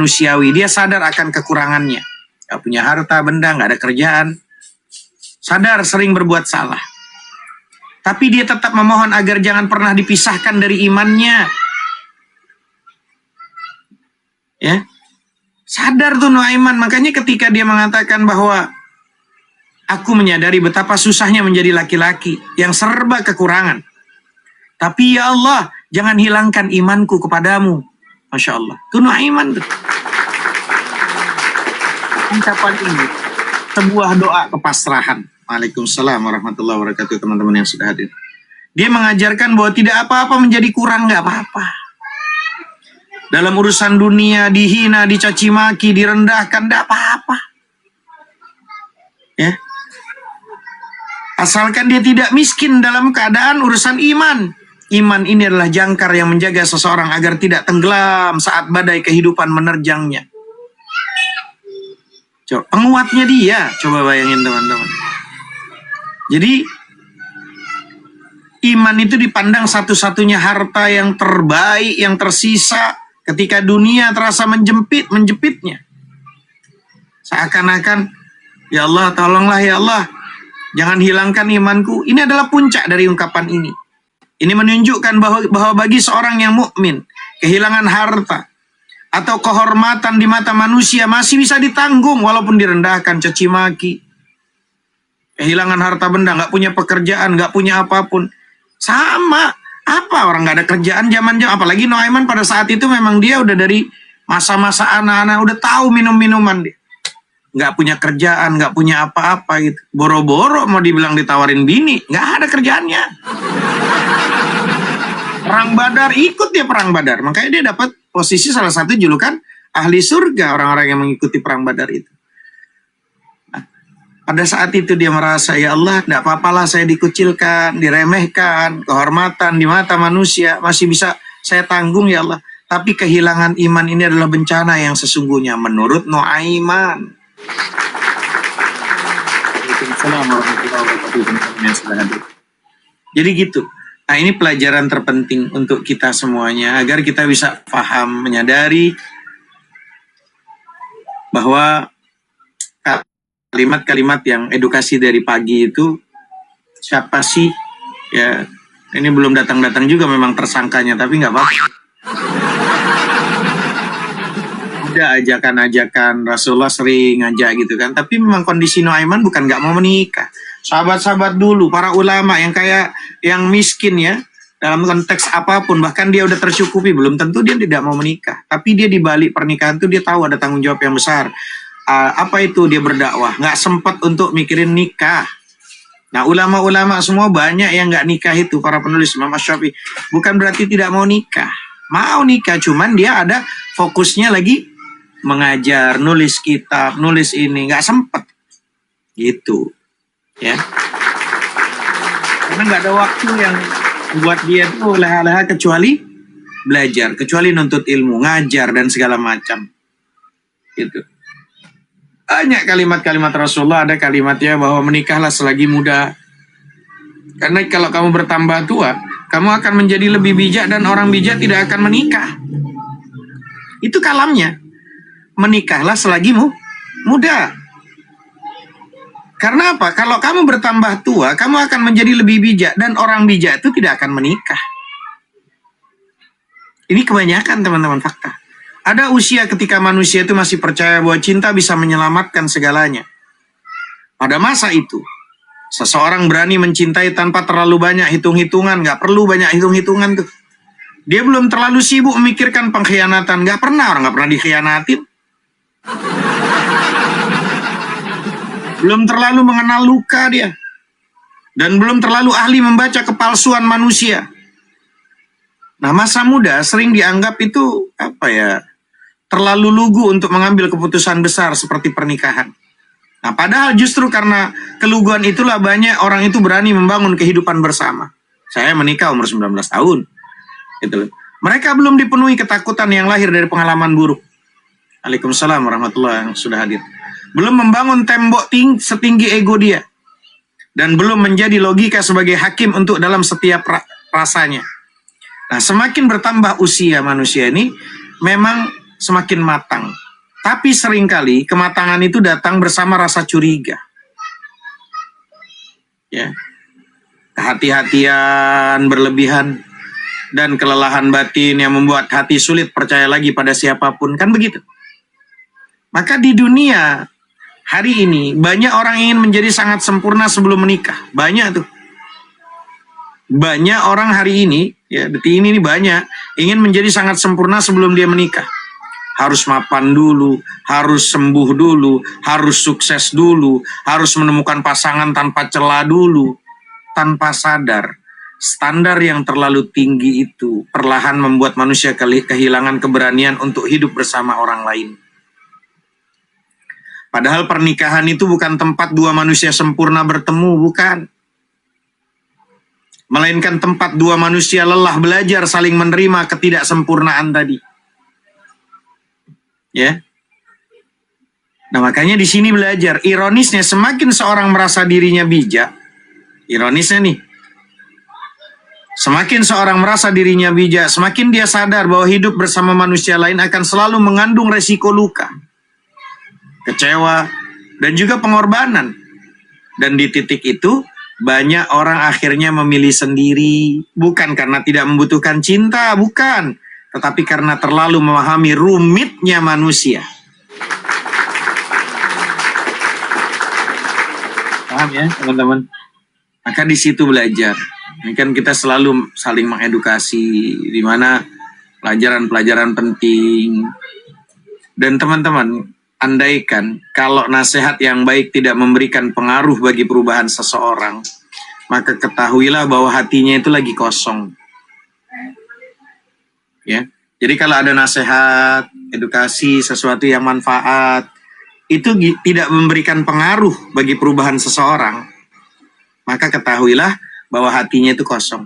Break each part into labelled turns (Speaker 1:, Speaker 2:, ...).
Speaker 1: manusiawi. Dia sadar akan kekurangannya. Gak punya harta, benda, gak ada kerjaan. Sadar sering berbuat salah. Tapi dia tetap memohon agar jangan pernah dipisahkan dari imannya. Ya, sadar tuh Nuaiman. Makanya ketika dia mengatakan bahwa aku menyadari betapa susahnya menjadi laki-laki yang serba kekurangan. Tapi ya Allah, jangan hilangkan imanku kepadamu. Masya Allah. Itu Nuaiman tuh. Ucapan ini sebuah doa kepasrahan. Waalaikumsalam warahmatullahi wabarakatuh, teman-teman yang sudah hadir. Dia mengajarkan bahwa tidak apa-apa menjadi kurang, nggak apa-apa. Dalam urusan dunia, dihina, dicaci maki, direndahkan, nggak apa-apa. Ya. Asalkan dia tidak miskin dalam keadaan urusan iman. Iman ini adalah jangkar yang menjaga seseorang agar tidak tenggelam saat badai kehidupan menerjangnya. Coba, penguatnya dia, coba bayangin teman-teman. Jadi, iman itu dipandang satu-satunya harta yang terbaik, yang tersisa ketika dunia terasa menjepitnya. Seakan-akan, ya Allah, tolonglah ya Allah, jangan hilangkan imanku. Ini adalah puncak dari ungkapan ini. Ini menunjukkan bahwa bagi seorang yang mukmin, kehilangan harta atau kehormatan di mata manusia masih bisa ditanggung walaupun direndahkan, caci maki. Kehilangan harta benda, nggak punya pekerjaan, nggak punya apapun. Sama, apa orang nggak ada kerjaan zaman-zaman. Apalagi Nuaiman pada saat itu memang dia udah dari masa-masa anak-anak, udah tahu minum-minuman dia. Nggak punya kerjaan, nggak punya apa-apa gitu. Boro-boro mau dibilang ditawarin bini, nggak ada kerjaannya. Perang Badar, ikut dia perang Badar. Makanya dia dapat posisi salah satu julukan ahli surga, orang-orang yang mengikuti perang Badar itu. Nah, pada saat itu dia merasa, ya Allah, tidak apa-apalah saya dikucilkan, diremehkan, kehormatan di mata manusia, masih bisa saya tanggung ya Allah. Tapi kehilangan iman ini adalah bencana yang sesungguhnya menurut Nuaiman. Jadi gitu. Nah, ini pelajaran terpenting untuk kita semuanya agar kita bisa paham, menyadari bahwa kalimat-kalimat yang edukasi dari pagi itu siapa sih? Ya, ini belum datang-datang juga memang tersangkanya, tapi nggak apa-apa. Ada ajakan-ajakan, Rasulullah sering ngajak gitu kan, tapi memang kondisi Nuaiman bukan nggak mau menikah. Sahabat-sahabat dulu, para ulama yang kayak yang miskin ya, dalam konteks apapun, bahkan dia udah tercukupi, belum tentu dia tidak mau menikah. Tapi dia di balik pernikahan itu dia tahu ada tanggung jawab yang besar. Apa itu? Dia berdakwah, nggak sempat untuk mikirin nikah. Nah, ulama-ulama semua banyak yang nggak nikah itu, para penulis Imam Asy-Syafi'i. Bukan berarti tidak mau nikah. Mau nikah, cuman dia ada fokusnya lagi mengajar, nulis kitab, nulis ini, nggak sempet gitu ya, karena nggak ada waktu yang buat dia tuh leha-leha kecuali belajar, kecuali nuntut ilmu, ngajar dan segala macam gitu. Banyak kalimat-kalimat Rasulullah, ada kalimatnya bahwa menikahlah selagi muda, karena kalau kamu bertambah tua kamu akan menjadi lebih bijak dan orang bijak tidak akan menikah. Itu kalamnya. Menikahlah selagi muda. Karena apa? Kalau kamu bertambah tua, kamu akan menjadi lebih bijak dan orang bijak itu tidak akan menikah. Ini kebanyakan teman-teman fakta. Ada usia ketika manusia itu masih percaya bahwa cinta bisa menyelamatkan segalanya. Pada masa itu, seseorang berani mencintai tanpa terlalu banyak hitung-hitungan, nggak perlu banyak hitung-hitungan tuh. Dia belum terlalu sibuk memikirkan pengkhianatan, nggak pernah dikhianatin. Belum terlalu mengenal luka dia. Dan belum terlalu ahli membaca kepalsuan manusia. Nah, masa muda sering dianggap itu, terlalu lugu untuk mengambil keputusan besar seperti pernikahan. Nah, padahal justru karena keluguan itulah banyak orang itu berani membangun kehidupan bersama. Saya menikah umur 19 tahun. Gitu. Mereka belum dipenuhi ketakutan yang lahir dari pengalaman buruk. Waalaikumsalam warahmatullahi wabarakatuh, sudah hadir. Belum membangun tembok setinggi ego dia. Dan belum menjadi logika sebagai hakim untuk dalam setiap rasanya. Nah, semakin bertambah usia manusia ini, memang semakin matang. Tapi seringkali kematangan itu datang bersama rasa curiga. Ya. Kehati-hatian berlebihan dan kelelahan batin yang membuat hati sulit percaya lagi pada siapapun, kan begitu. Maka di dunia hari ini banyak orang ingin menjadi sangat sempurna sebelum menikah. Banyak tuh. Banyak orang hari ini, ya detik ini banyak ingin menjadi sangat sempurna sebelum dia menikah. Harus mapan dulu, harus sembuh dulu, harus sukses dulu, harus menemukan pasangan tanpa celah dulu. Tanpa sadar, standar yang terlalu tinggi itu perlahan membuat manusia kehilangan keberanian untuk hidup bersama orang lain. Padahal pernikahan itu bukan tempat dua manusia sempurna bertemu, bukan. Melainkan tempat dua manusia lelah belajar saling menerima ketidaksempurnaan tadi. Ya. Nah, makanya di sini belajar. Ironisnya semakin seorang merasa dirinya bijak, ironisnya nih, semakin seorang merasa dirinya bijak, semakin dia sadar bahwa hidup bersama manusia lain akan selalu mengandung resiko luka, kecewa, dan juga pengorbanan. Dan di titik itu, banyak orang akhirnya memilih sendiri, bukan karena tidak membutuhkan cinta, bukan, tetapi karena terlalu memahami rumitnya manusia. Paham ya, teman-teman? Maka di situ belajar. Ini kan kita selalu saling mengedukasi, di mana pelajaran-pelajaran penting. Dan teman-teman, andaikan kalau nasihat yang baik tidak memberikan pengaruh bagi perubahan seseorang, maka ketahuilah bahwa hatinya itu lagi kosong. Ya, jadi kalau ada nasihat, edukasi, sesuatu yang manfaat, itu tidak memberikan pengaruh bagi perubahan seseorang, maka ketahuilah bahwa hatinya itu kosong.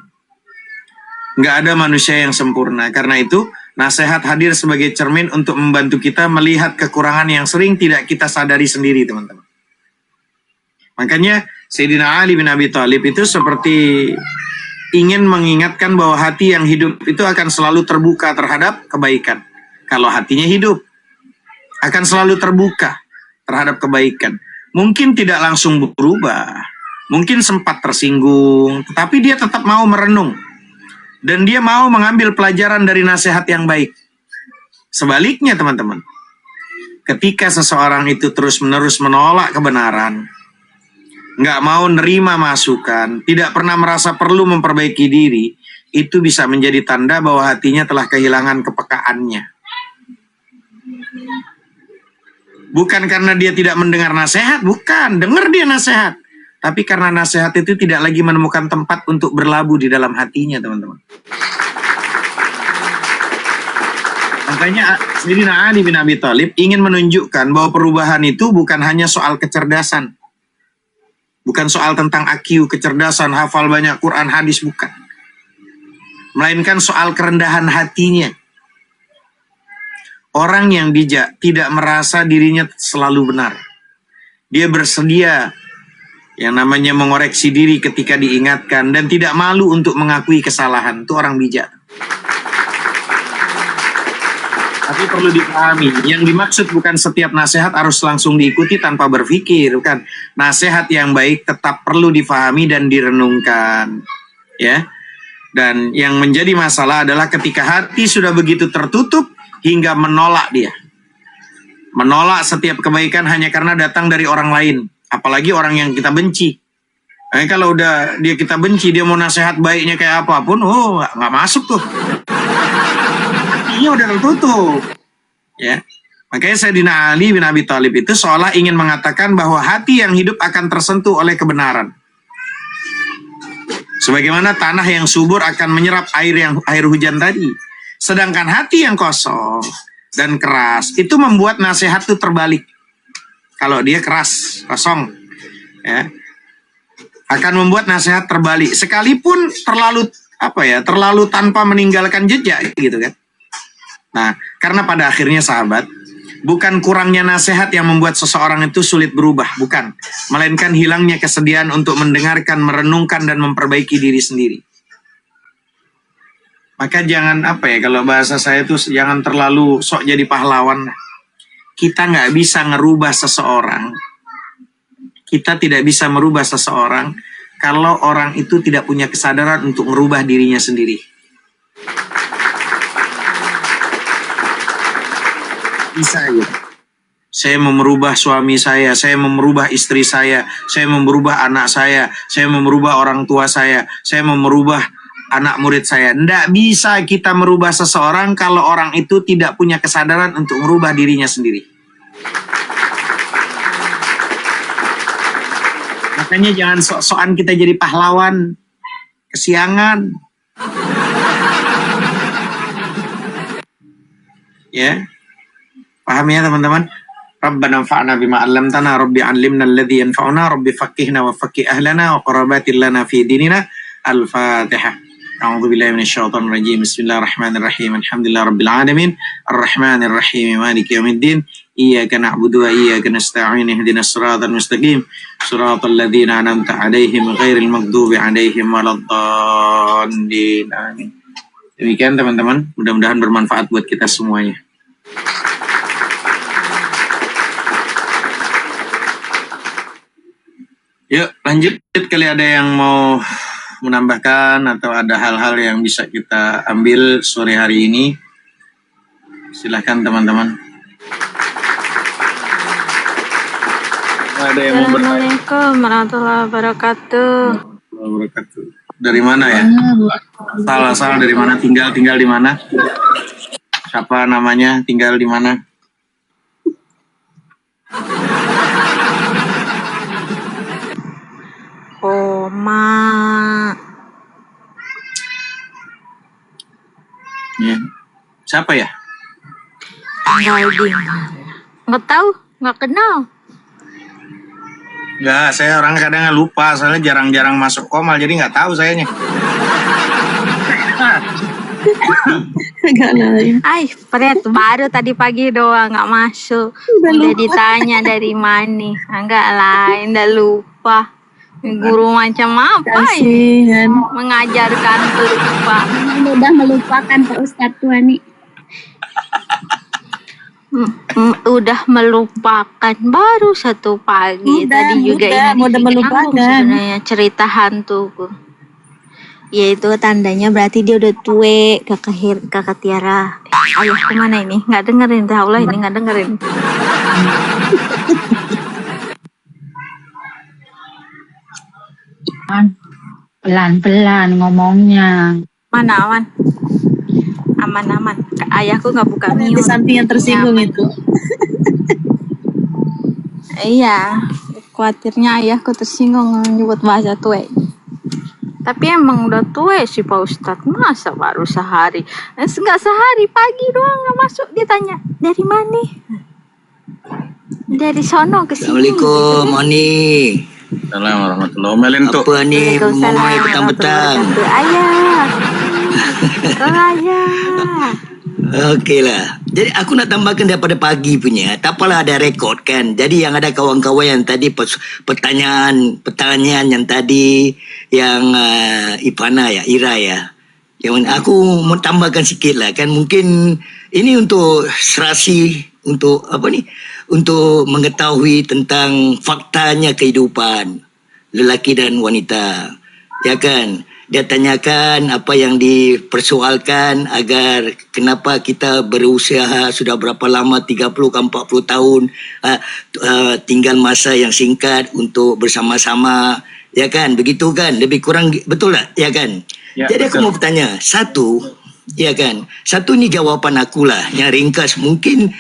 Speaker 1: Nggak ada manusia yang sempurna. Karena itu, nasihat hadir sebagai cermin untuk membantu kita melihat kekurangan yang sering tidak kita sadari sendiri, teman-teman. Makanya, Sayyidina Ali bin Abi Thalib itu seperti ingin mengingatkan bahwa hati yang hidup itu akan selalu terbuka terhadap kebaikan. Kalau hatinya hidup, akan selalu terbuka terhadap kebaikan. Mungkin tidak langsung berubah, mungkin sempat tersinggung, tetapi dia tetap mau merenung. Dan dia mau mengambil pelajaran dari nasihat yang baik. Sebaliknya teman-teman, ketika seseorang itu terus-menerus menolak kebenaran, nggak mau nerima masukan, tidak pernah merasa perlu memperbaiki diri, itu bisa menjadi tanda bahwa hatinya telah kehilangan kepekaannya. Bukan karena dia tidak mendengar nasihat, bukan, dengar dia nasihat. Tapi karena nasihat itu tidak lagi menemukan tempat untuk berlabuh di dalam hatinya, teman-teman. Makanya Sayyidina Ali bin Abi Thalib ingin menunjukkan bahwa perubahan itu bukan hanya soal kecerdasan. Bukan soal tentang IQ, kecerdasan, hafal banyak Quran, hadis, bukan. Melainkan soal kerendahan hatinya. Orang yang bijak tidak merasa dirinya selalu benar. Dia bersedia yang namanya mengoreksi diri ketika diingatkan dan tidak malu untuk mengakui kesalahan. Itu orang bijak. Tapi perlu dipahami, yang dimaksud bukan setiap nasihat harus langsung diikuti tanpa berpikir, bukan. Nasihat yang baik tetap perlu difahami dan direnungkan, ya. Dan yang menjadi masalah adalah ketika hati sudah begitu tertutup hingga menolak dia. Menolak setiap kebaikan hanya karena datang dari orang lain, apalagi orang yang kita benci. Kalau udah dia kita benci, dia mau nasihat baiknya kayak apapun, nggak masuk tuh. Hatinya udah tertutup, ya. Makanya Sayyidina Ali bin Abi Thalib itu seolah ingin mengatakan bahwa hati yang hidup akan tersentuh oleh kebenaran. Sebagaimana tanah yang subur akan menyerap air hujan tadi. Sedangkan hati yang kosong dan keras itu membuat nasihat itu terbalik. Kalau dia keras, kosong, ya, akan membuat nasihat terbalik. Sekalipun terlalu tanpa meninggalkan jejak, gitu kan. Nah, karena pada akhirnya sahabat, bukan kurangnya nasihat yang membuat seseorang itu sulit berubah, bukan. Melainkan hilangnya kesediaan untuk mendengarkan, merenungkan, dan memperbaiki diri sendiri. Maka jangan apa ya, kalau bahasa saya tuh jangan terlalu sok jadi pahlawan. Kita nggak bisa ngerubah seseorang. Kita tidak bisa merubah seseorang kalau orang itu tidak punya kesadaran untuk merubah dirinya sendiri. Bisa ya. Saya mau merubah suami saya mau merubah istri saya mau merubah anak saya mau merubah orang tua saya mau merubah anak murid saya. Tidak bisa kita merubah seseorang kalau orang itu tidak punya kesadaran untuk merubah dirinya sendiri. Makanya jangan sok-sokan kita jadi pahlawan. Kesiangan. Ya. Paham ya teman-teman? Rabbana anfa'na bima 'allamtana, Rabbi 'allimna alladhi yanfa'una, Rabbi faqqihna wa faqqih ahlana wa qarabatil lana fi dinina. Al-Fatihah. A'udzu billahi minasyaitonir rajim. Bismillahirrahmanirrahim. Alhamdulillahi rabbil alamin. Arrahmanir rahim. Maliki yaumiddin. Iyyaka na'budu wa iyyaka nasta'in. Ihdinas siratal mustaqim. Siratal ladzina an'amta 'alaihim ghairil maghdubi 'alaihim waladdallin. Amin. Demikian teman-teman, mudah-mudahan bermanfaat buat kita semuanya. Yuk lanjut, kali ada yang mau menambahkan atau ada hal-hal yang bisa kita ambil sore hari ini, silahkan teman-teman. Ada yang mau bertanya?
Speaker 2: Assalamualaikum warahmatullahi wabarakatuh.
Speaker 1: Dari mana ya? Salah dari mana? Tinggal di mana? Siapa namanya? Tinggal di mana?
Speaker 2: Oma.
Speaker 1: Ya. Siapa ya?
Speaker 2: Tinggal di mana? Nggak tahu, nggak kenal.
Speaker 1: Enggak, saya orang kadang lupa, soalnya jarang-jarang masuk Komal, jadi nggak tahu sayanya.
Speaker 2: Ay, Fred, baru tadi pagi doang nggak masuk. Udah ditanya dari mana? Enggak lain, udah lupa. Guru macam apa ini? Mengajarkan tuh lupa.
Speaker 3: Mudah melupakan Pak Ustadz Tuani.
Speaker 2: Udah melupakan baru satu pagi. Tadi juga ini
Speaker 3: udah melupakan.
Speaker 2: Sebenarnya cerita hantuku. Ya itu tandanya berarti dia udah tue, kakak Tiara. Ayahku mana ini? Nggak dengerin, Allah ini nggak dengerin.
Speaker 3: Pelan-pelan ngomongnya.
Speaker 2: Mana aman? Aman. Ayahku nggak buka mute.
Speaker 3: Di samping yang tersinggung itu.
Speaker 2: Iya, khawatirnya ayahku tersinggung nyebut bahasa tue. Tapi emang udah tua sih Pak Ustadz, masa baru sehari? Enggak sehari, pagi doang nggak masuk. Dia tanya, dari mana? Dari sono ke sini.
Speaker 4: Assalamualaikum, Moni.
Speaker 1: Assalamualaikum warahmatullahi wabarakatuh.
Speaker 4: Apa ni ngomongnya petang-petang?
Speaker 2: Ayah. Ayah.
Speaker 4: Okeylah. Jadi aku nak tambahkan daripada pagi punya. Tak apalah ada rekod kan. Jadi yang ada kawan-kawan yang tadi pertanyaan yang tadi yang Ipana ya, Ira ya. Yang aku mau tambahkan sikit lah kan. Mungkin ini untuk serasi, untuk apa ni? Untuk mengetahui tentang faktanya kehidupan lelaki dan wanita. Ya kan? Dia tanyakan apa yang dipersoalkan agar kenapa kita berusaha sudah berapa lama 30 ke 40 tahun tinggal masa yang singkat untuk bersama-sama, ya kan, begitu kan, lebih kurang betul tak, ya kan ya, jadi betul. Aku mau bertanya satu, ya kan, satu ni jawapan akulah yang ringkas, mungkin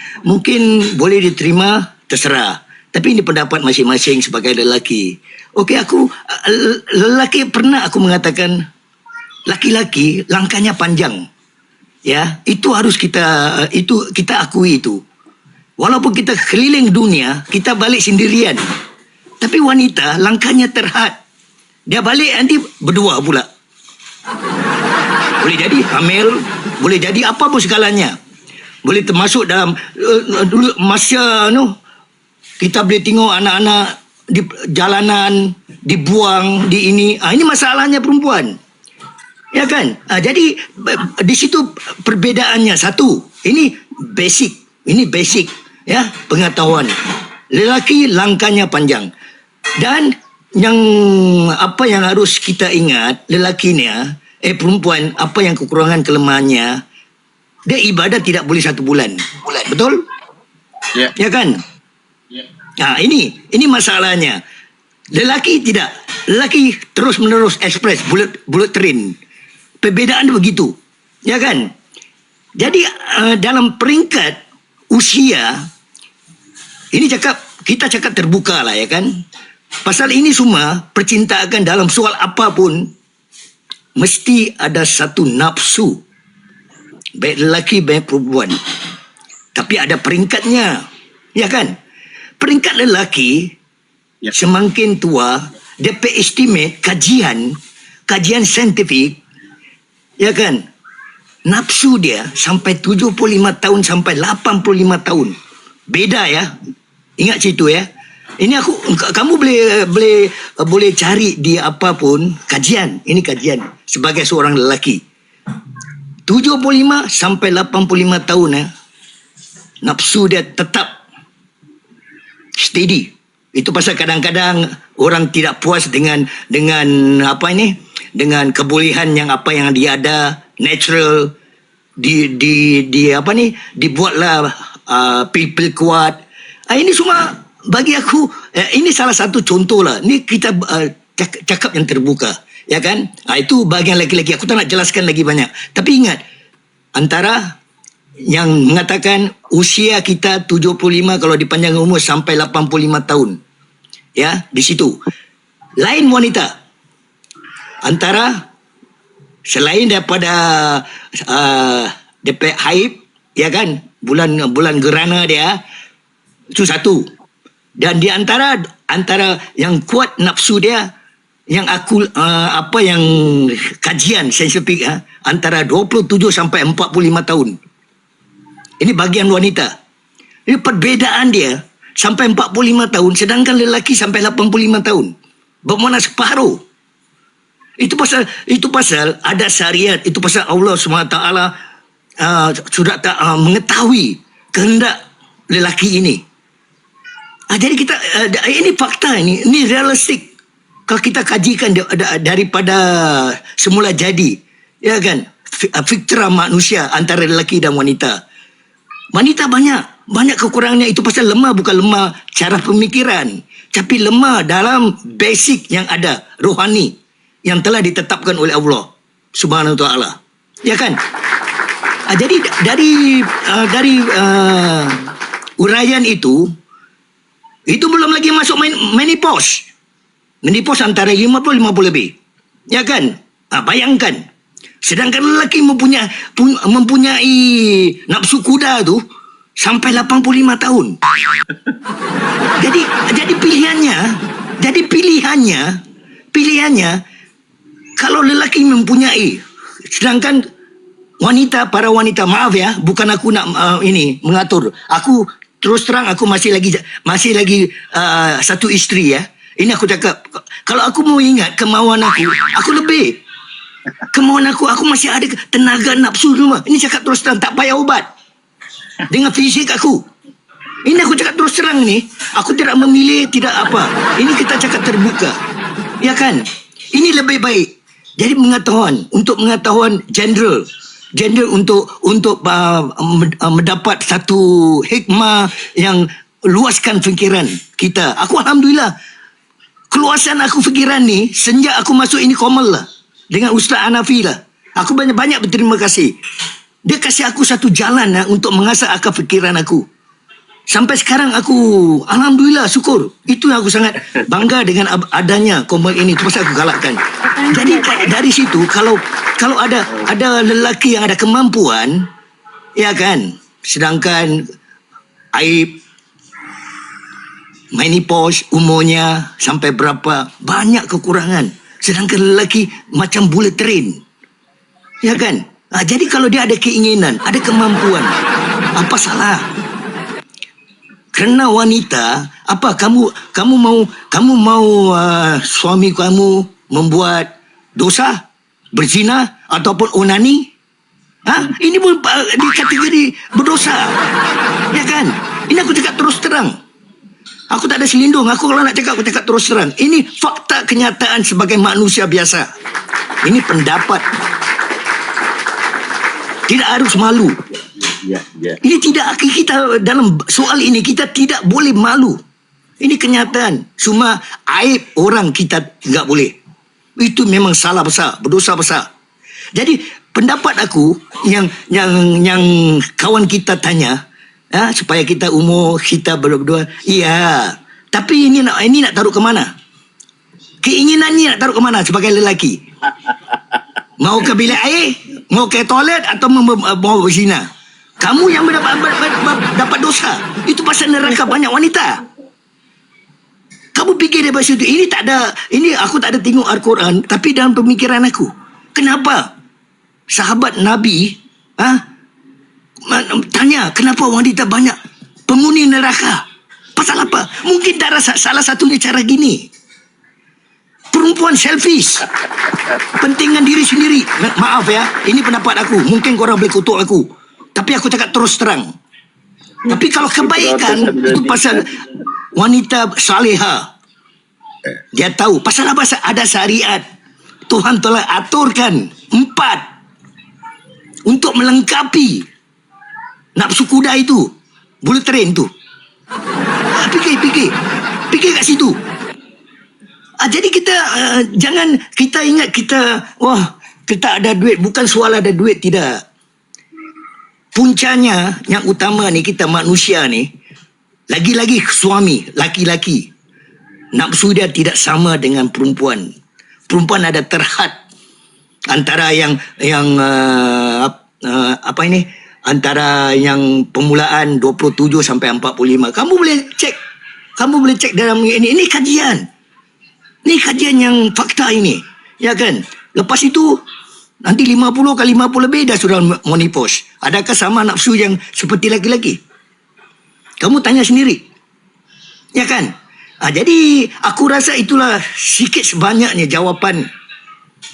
Speaker 4: boleh diterima, terserah, tapi ini pendapat masing-masing sebagai lelaki. Okey, aku lelaki pernah aku mengatakan laki-laki langkahnya panjang. Ya, itu harus kita akui itu. Walaupun kita keliling dunia, kita balik sendirian. Tapi wanita langkahnya terhad. Dia balik nanti berdua pula. Boleh jadi hamil, boleh jadi apa pun segalanya. Boleh termasuk dalam dulu masa kita boleh tengok anak-anak di jalanan, dibuang, di ini. Ini masalahnya perempuan. Ya kan? Jadi di situ perbedaannya satu. Ini basic ya, pengetahuan. Lelaki langkahnya panjang. Dan yang apa yang harus kita ingat, lelakinya perempuan apa yang kekurangan kelemahannya, dia ibadah tidak boleh 1 bulan. Betul?
Speaker 1: Ya.
Speaker 4: Ya kan? Nah, ini masalahnya. Lelaki tidak. Lelaki terus menerus express bullet train. Perbedaan begitu. Ya kan? Jadi dalam peringkat usia, ini kita cakap terbuka lah, ya kan? Pasal ini semua percintaan dalam soal apapun mesti ada satu nafsu, baik lelaki baik perempuan. Tapi ada peringkatnya, ya kan? Peringkat lelaki semakin tua, dia estimate kajian saintifik, ya kan? Nafsu dia sampai 75 tahun sampai 85 tahun. Beda ya. Ingat situ ya. Ini kamu boleh cari di apapun kajian. Ini kajian sebagai seorang lelaki. 75 sampai 85 tahun ya. Nafsu dia tetap steady. Itu pasal kadang-kadang orang tidak puas dengan apa ini? Dengan kebolehan yang apa yang dia ada, natural, apa ni, dibuatlah pil-pil kuat. Ini semua bagi aku ini salah satu contoh lah. Ni kita cakap yang terbuka, ya kan? Itu bagian lelaki-lelaki. Aku tak nak jelaskan lagi banyak. Tapi ingat, antara yang mengatakan usia kita 75 kalau dipanjang umur sampai 85 tahun. Ya, di situ. Lain wanita. Antara selain daripada DP haid, ya kan, bulan gerhana dia, itu satu. Dan di antara yang kuat nafsu dia, yang aku apa yang kajian saintifik antara 27 sampai 45 tahun. Ini bagian wanita. Ini perbedaan dia sampai 45 tahun, sedangkan lelaki sampai 85 tahun. Bermakna separuh. Itu pasal ada syariat, itu pasal Allah SWT sudah mengetahui kehendak lelaki ini. Jadi kita ini fakta, ini realistik. Kalau kita kajikan daripada semula jadi, ya kan, fitrah manusia antara lelaki dan wanita. Wanita banyak kekurangannya. Itu pasal lemah, bukan lemah cara pemikiran, tapi lemah dalam basic yang ada, rohani yang telah ditetapkan oleh Allah Subhanahu wa taala. Ya kan? Jadi dari uraian itu belum lagi masuk menopause. Menopause antara 50 lebih. Ya kan? Bayangkan. Sedangkan lelaki mempunyai nafsu kuda tu sampai 85 tahun. Jadi pilihannya kalau lelaki mempunyai, sedangkan para wanita, maaf ya, bukan aku nak mengatur. Aku terus terang aku masih lagi satu isteri ya. Ini aku cakap, kalau aku mau ingat kemauan aku lebih. Kemauan aku masih ada tenaga nafsu semua. Ini cakap terus terang, tak payah ubat. Dengan fisik aku. Ini aku cakap terus terang ni. Aku tidak memilih, tidak apa. Ini kita cakap terbuka. Ya kan? Ini lebih baik. Jadi untuk pengetahuan general untuk mendapat satu hikmah yang luaskan fikiran kita. Aku alhamdulillah. Keluasan aku fikiran ni sejak aku masuk ini Komal lah. Dengan Ustaz Hanafi lah. Aku banyak berterima kasih. Dia kasih aku satu jalan untuk mengasah akal fikiran aku. Sampai sekarang aku, alhamdulillah, syukur. Itu yang aku sangat bangga dengan adanya Komal ini. Itu pasal aku galakkan. Jadi dari situ, kalau ada lelaki yang ada kemampuan, ya kan, sedangkan aib, menopause umurnya sampai berapa, banyak kekurangan. Sedangkan lelaki macam bullet train. Ya kan? Jadi kalau dia ada keinginan, ada kemampuan, apa salah? Kerana wanita, apa kamu mau suami kamu membuat dosa? berzina ataupun onani? Ini pun di kategori berdosa. Ya kan? Ini aku cakap terus terang. Aku tak ada selindung. Aku kalau nak cakap, aku cakap terus terang. Ini fakta kenyataan sebagai manusia biasa. Ini pendapat. Tidak harus malu. Ini tidak, kita dalam soal ini kita tidak boleh malu. Ini kenyataan. Cuma aib orang kita enggak boleh. Itu memang salah besar, berdosa besar. Jadi pendapat aku yang kawan kita tanya, supaya kita umur kita berdua, iya. Tapi ini nak taruh ke mana? Keinginannya nak taruh ke mana sebagai lelaki? Mau ke bilik air, mau ke toilet atau mau berzina? Kamu yang dapat dosa. Itu pasal neraka banyak wanita. Kamu fikir daripada situ. Ini aku tak ada tengok Al-Quran, tapi dalam pemikiran aku, kenapa sahabat Nabi tanya kenapa wanita banyak penghuni neraka? Pasal apa? Mungkin tak rasa salah satunya cara gini. Perempuan selfish. Pentingkan diri sendiri. Maaf ya, ini pendapat aku. Mungkin korang boleh kutuk aku. Tapi aku cakap terus terang. Tapi kalau kebaikan, itu pasal wanita saleha. Dia tahu. Pasal apa? Ada syariat. Tuhan telah aturkan 4 untuk melengkapi nafsu kuda itu. Bullet train tu. Fikir kat situ. Jadi kita jangan kita ingat kita ada duit. Bukan soal ada duit, tidak. Puncanya yang utama ni, kita manusia ni, lagi-lagi suami, laki-laki, nafsu dia tidak sama dengan perempuan. Perempuan ada terhad antara antara yang permulaan 27 sampai 45. Kamu boleh cek dalam ini kajian. Ini kajian yang fakta ini. Ya kan? Lepas itu, nanti 50 kali 50 lebih dah sudah menopause. Adakah sama nafsu yang seperti laki-laki? Kamu tanya sendiri. Ya kan? Jadi, aku rasa itulah sikit sebanyaknya jawapan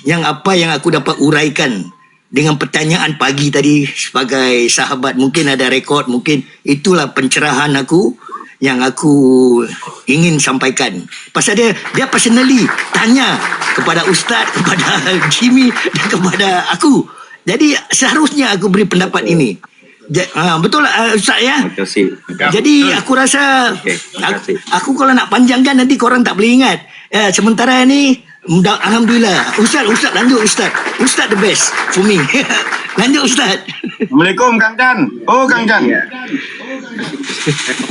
Speaker 4: yang aku dapat uraikan dengan pertanyaan pagi tadi sebagai sahabat. Mungkin ada rekod, mungkin itulah pencerahan aku yang aku ingin sampaikan. Pasal dia personally tanya kepada Ustaz, kepada Jimmy dan kepada aku. Jadi seharusnya aku beri pendapat ini. Betul Ustaz ya?
Speaker 1: Terima kasih.
Speaker 4: Jadi aku rasa aku kalau nak panjangkan nanti korang tak boleh ingat. Sementara ni alhamdulillah. Ustaz lanjut Ustaz. Ustaz the best for me. Lanjut Ustaz.
Speaker 1: Assalamualaikum Kang Jan. Oh Kang Jan.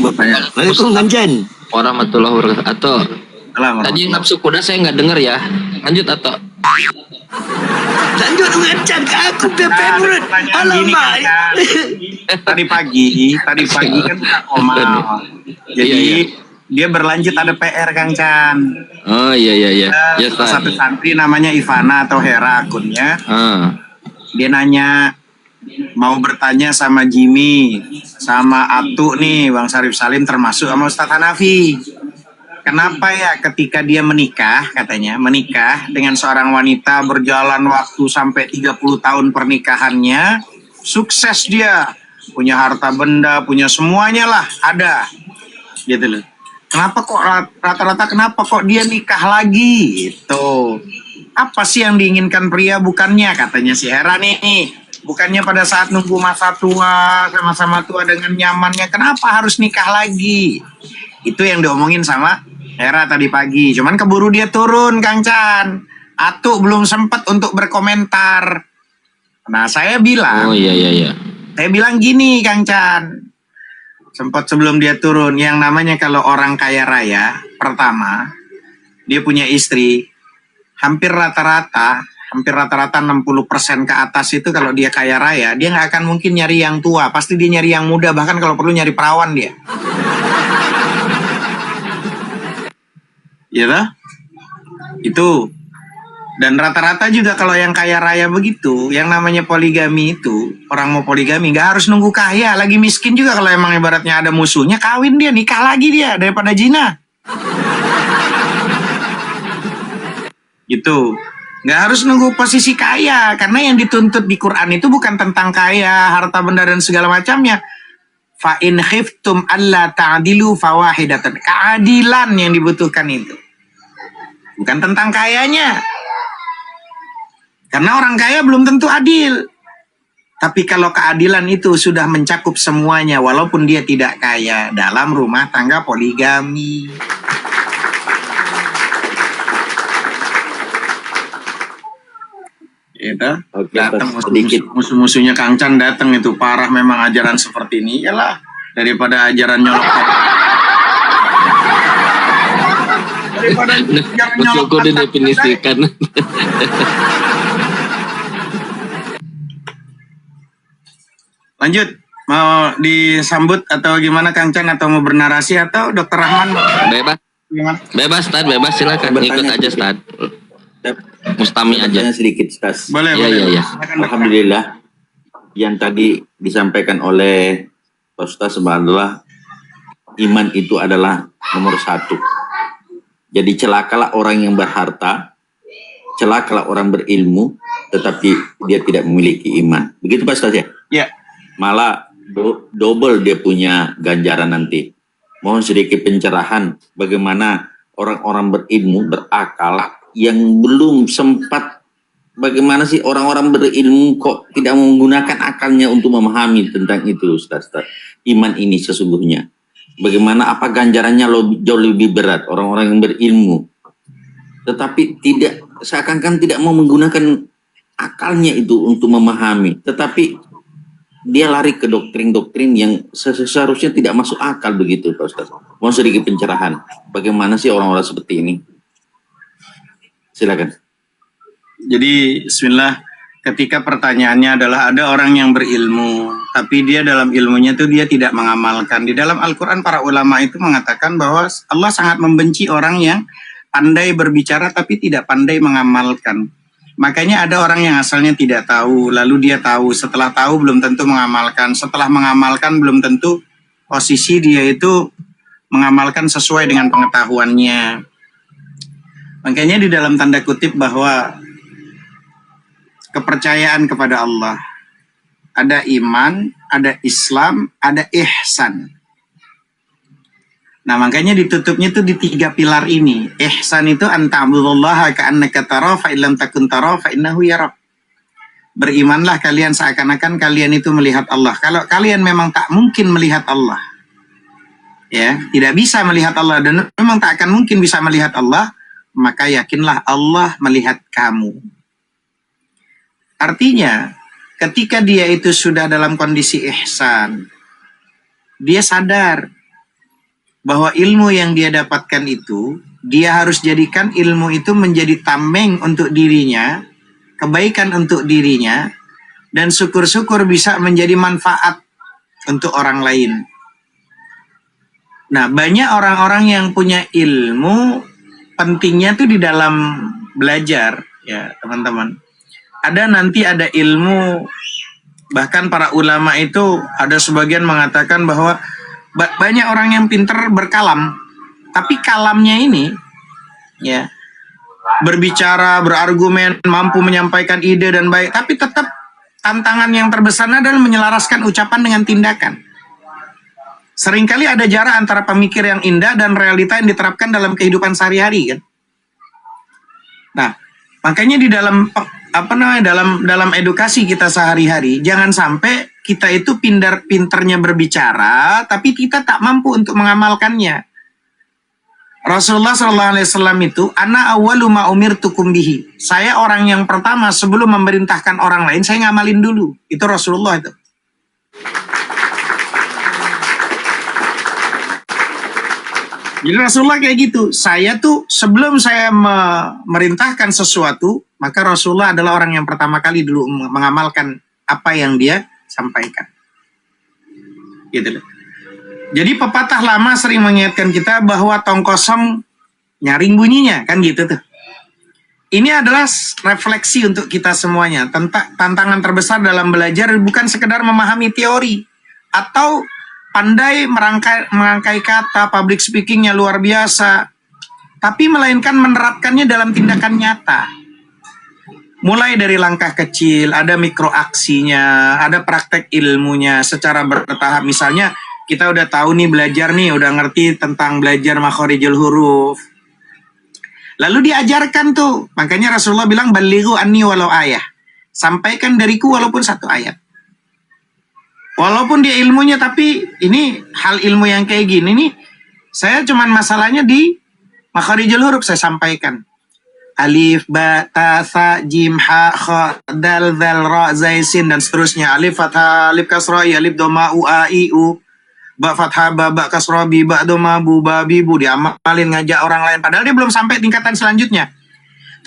Speaker 4: Waalaikumsalam Kang Jan.
Speaker 5: Warahmatullahi wabarakatuh. Tadi nafsu kuda saya nggak dengar ya. Lanjut atau?
Speaker 4: Lanjut Kang Jan, aku favorite. Alamak.
Speaker 1: Tadi pagi kan buka Komal. Jadi dia berlanjut ada PR Kang Chan.
Speaker 5: Oh iya. Ya,
Speaker 1: satu santri namanya Ivana atau Hera akunnya. Dia nanya mau bertanya sama Jimmy, sama Atu nih, Bang Sarif Salim termasuk sama Ustadz Hanafi. Kenapa ya ketika dia menikah dengan seorang wanita, berjalan waktu sampai 30 tahun pernikahannya, sukses dia, punya harta benda, punya semuanya lah, ada. Gitu loh. Kenapa kok rata-rata dia nikah lagi? Gitu. Apa sih yang diinginkan pria? Bukannya katanya si Hera nih, bukannya pada saat nunggu masa tua, sama-sama tua dengan nyamannya, kenapa harus nikah lagi? Itu yang diomongin sama Hera tadi pagi. Cuman keburu dia turun, Kang Chan. Atu belum sempat untuk berkomentar. Nah, saya bilang.
Speaker 5: Oh iya.
Speaker 1: Saya bilang gini, Kang Chan. Sempat sebelum dia turun, yang namanya kalau orang kaya raya, pertama, dia punya istri, hampir rata-rata 60% ke atas itu kalau dia kaya raya, dia nggak akan mungkin nyari yang tua, pasti dia nyari yang muda, bahkan kalau perlu nyari perawan dia. Ya lah, itu. Dan rata-rata juga kalau yang kaya raya begitu, yang namanya poligami itu, orang mau poligami nggak harus nunggu kaya, lagi miskin juga kalau emang ibaratnya ada musuhnya, kawin dia, nikah lagi dia daripada zina. Gitu. Nggak harus nunggu posisi kaya, karena yang dituntut di Quran itu bukan tentang kaya, harta benda dan segala macamnya. Fa in khiftum alla ta'dilu fawahidatan. Keadilan yang dibutuhkan itu. Bukan tentang kayanya. Karena orang kaya belum tentu adil. Tapi kalau keadilan itu sudah mencakup semuanya, walaupun dia tidak kaya, dalam rumah tangga poligami. Gitu. Datang musuh-musuhnya Kang Chan datang itu parah memang ajaran seperti ini. Yalah, daripada ajaran nyolok. Daripada ajaran nyolok.
Speaker 5: Betul didefinisikan.
Speaker 1: Lanjut, mau disambut atau gimana Kang Chan, atau mau bernarasi, atau Dokter Rahman?
Speaker 5: Bebas.
Speaker 1: Gimana?
Speaker 5: Bebas, Stad, bebas, silakan ikut aja, Stad. Mustami aja.
Speaker 6: Sedikit, Stas.
Speaker 1: Boleh,
Speaker 5: Iya,
Speaker 1: boleh.
Speaker 5: iya.
Speaker 6: Alhamdulillah, yang tadi disampaikan oleh Pak Ustaz adalah iman itu adalah nomor 1. Jadi celakalah orang yang berharta, celakalah orang berilmu, tetapi dia tidak memiliki iman. Begitu Pak Ustaz ya?
Speaker 1: Ya.
Speaker 6: Malah double dia punya ganjaran nanti. Mohon sedikit pencerahan bagaimana orang-orang berilmu, berakal, yang belum sempat, bagaimana sih orang-orang berilmu kok tidak menggunakan akalnya untuk memahami tentang itu, Ustaz. Iman ini sesungguhnya. Bagaimana, apa ganjarannya jauh lebih berat orang-orang yang berilmu. Tetapi tidak, seakan-akan tidak mau menggunakan akalnya itu untuk memahami. Tetapi dia lari ke doktrin-doktrin yang seharusnya tidak masuk akal begitu, Pak Ustaz. Mohon sedikit pencerahan. Bagaimana sih orang-orang seperti ini? Silakan.
Speaker 1: Jadi bismillah, ketika pertanyaannya adalah ada orang yang berilmu, tapi dia dalam ilmunya itu dia tidak mengamalkan. Di dalam Al-Quran para ulama itu mengatakan bahwa Allah sangat membenci orang yang pandai berbicara tapi tidak pandai mengamalkan. Makanya ada orang yang asalnya tidak tahu, lalu dia tahu. Setelah tahu belum tentu mengamalkan. Setelah mengamalkan belum tentu posisi dia itu mengamalkan sesuai dengan pengetahuannya. Makanya di dalam tanda kutip bahwa kepercayaan kepada Allah, ada iman, ada Islam, ada ihsan. Nah, makanya ditutupnya itu di 3 pilar ini. Ihsan itu anta'budullaha ka'annaka tara fa illam takun tara fa innahu yarak. Berimanlah kalian seakan-akan kalian itu melihat Allah. Kalau kalian memang tak mungkin melihat Allah, ya, tidak bisa melihat Allah dan memang tak akan mungkin bisa melihat Allah, maka yakinlah Allah melihat kamu. Artinya, ketika dia itu sudah dalam kondisi ihsan, dia sadar bahwa ilmu yang dia dapatkan itu, dia harus jadikan ilmu itu menjadi tameng untuk dirinya, kebaikan untuk dirinya, dan syukur-syukur bisa menjadi manfaat untuk orang lain. Nah, banyak orang-orang yang punya ilmu, pentingnya tuh di dalam belajar, ya teman-teman. Nanti ada ilmu, bahkan para ulama itu ada sebagian mengatakan bahwa banyak orang yang pintar berkalam, tapi kalamnya ini, ya, berbicara, berargumen, mampu menyampaikan ide dan baik, tapi tetap tantangan yang terbesar adalah menyelaraskan ucapan dengan tindakan. Seringkali ada jarak antara pemikir yang indah dan realita yang diterapkan dalam kehidupan sehari-hari, kan? Nah, makanya di dalam dalam edukasi kita sehari-hari, jangan sampai kita itu pinternya berbicara, tapi kita tak mampu untuk mengamalkannya. Rasulullah SAW itu, ana awwalu ma umirtukum bihi. Saya orang yang pertama sebelum memerintahkan orang lain, saya ngamalin dulu. Itu Rasulullah itu. Jadi Rasulullah kayak gitu. Saya tuh sebelum saya memerintahkan sesuatu, maka Rasulullah adalah orang yang pertama kali dulu mengamalkan apa yang dia sampaikan. Gitu loh. Jadi pepatah lama sering mengingatkan kita bahwa tong kosong nyaring bunyinya, kan gitu tuh. Ini adalah refleksi untuk kita semuanya. Tantangan terbesar dalam belajar bukan sekedar memahami teori atau pandai merangkai kata, public speakingnya luar biasa, tapi melainkan menerapkannya dalam tindakan nyata. Mulai dari langkah kecil, ada mikroaksinya, ada praktek ilmunya secara bertahap. Misalnya kita udah tahu nih belajar nih, udah ngerti tentang belajar makhorijul huruf. Lalu diajarkan tuh, makanya Rasulullah bilang balighu anni walau ayah. Sampaikan dariku walaupun satu ayat. Walaupun dia ilmunya, tapi ini hal ilmu yang kayak gini nih, saya cuman masalahnya di makhorijul huruf saya sampaikan. Alif, ba, ta, sa, jim, ha, kha, dal, zal, ra, zai, sin, dan seterusnya. Alif, fathah, alif, kasrah, alif, doma, u, a, i, u. Ba, fathah, ba, kasrah, bi, ba, doma, bu, ba, bi, bu. Diamalin ngajak orang lain. Padahal dia belum sampai tingkatan selanjutnya.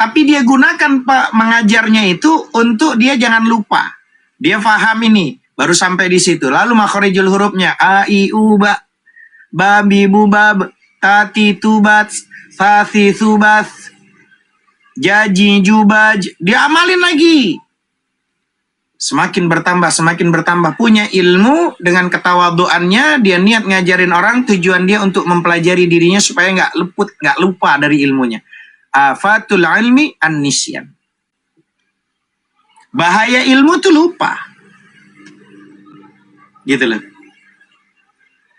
Speaker 1: Tapi dia gunakan mengajarnya itu untuk dia jangan lupa. Dia paham ini. Baru sampai di situ. Lalu makhorijul hurufnya. A, i, u, ba. Ba, bi, bu, ba, ta, ti, tu, bat. Sa, si, su, bas. Jaji, jubaj, diamalin lagi. Semakin bertambah, punya ilmu dengan ketawaduannya, dia niat ngajarin orang, tujuan dia untuk mempelajari dirinya supaya nggak lupa dari ilmunya. Afatul ilmi an-nisyan. Bahaya ilmu tuh lupa. Gitu loh.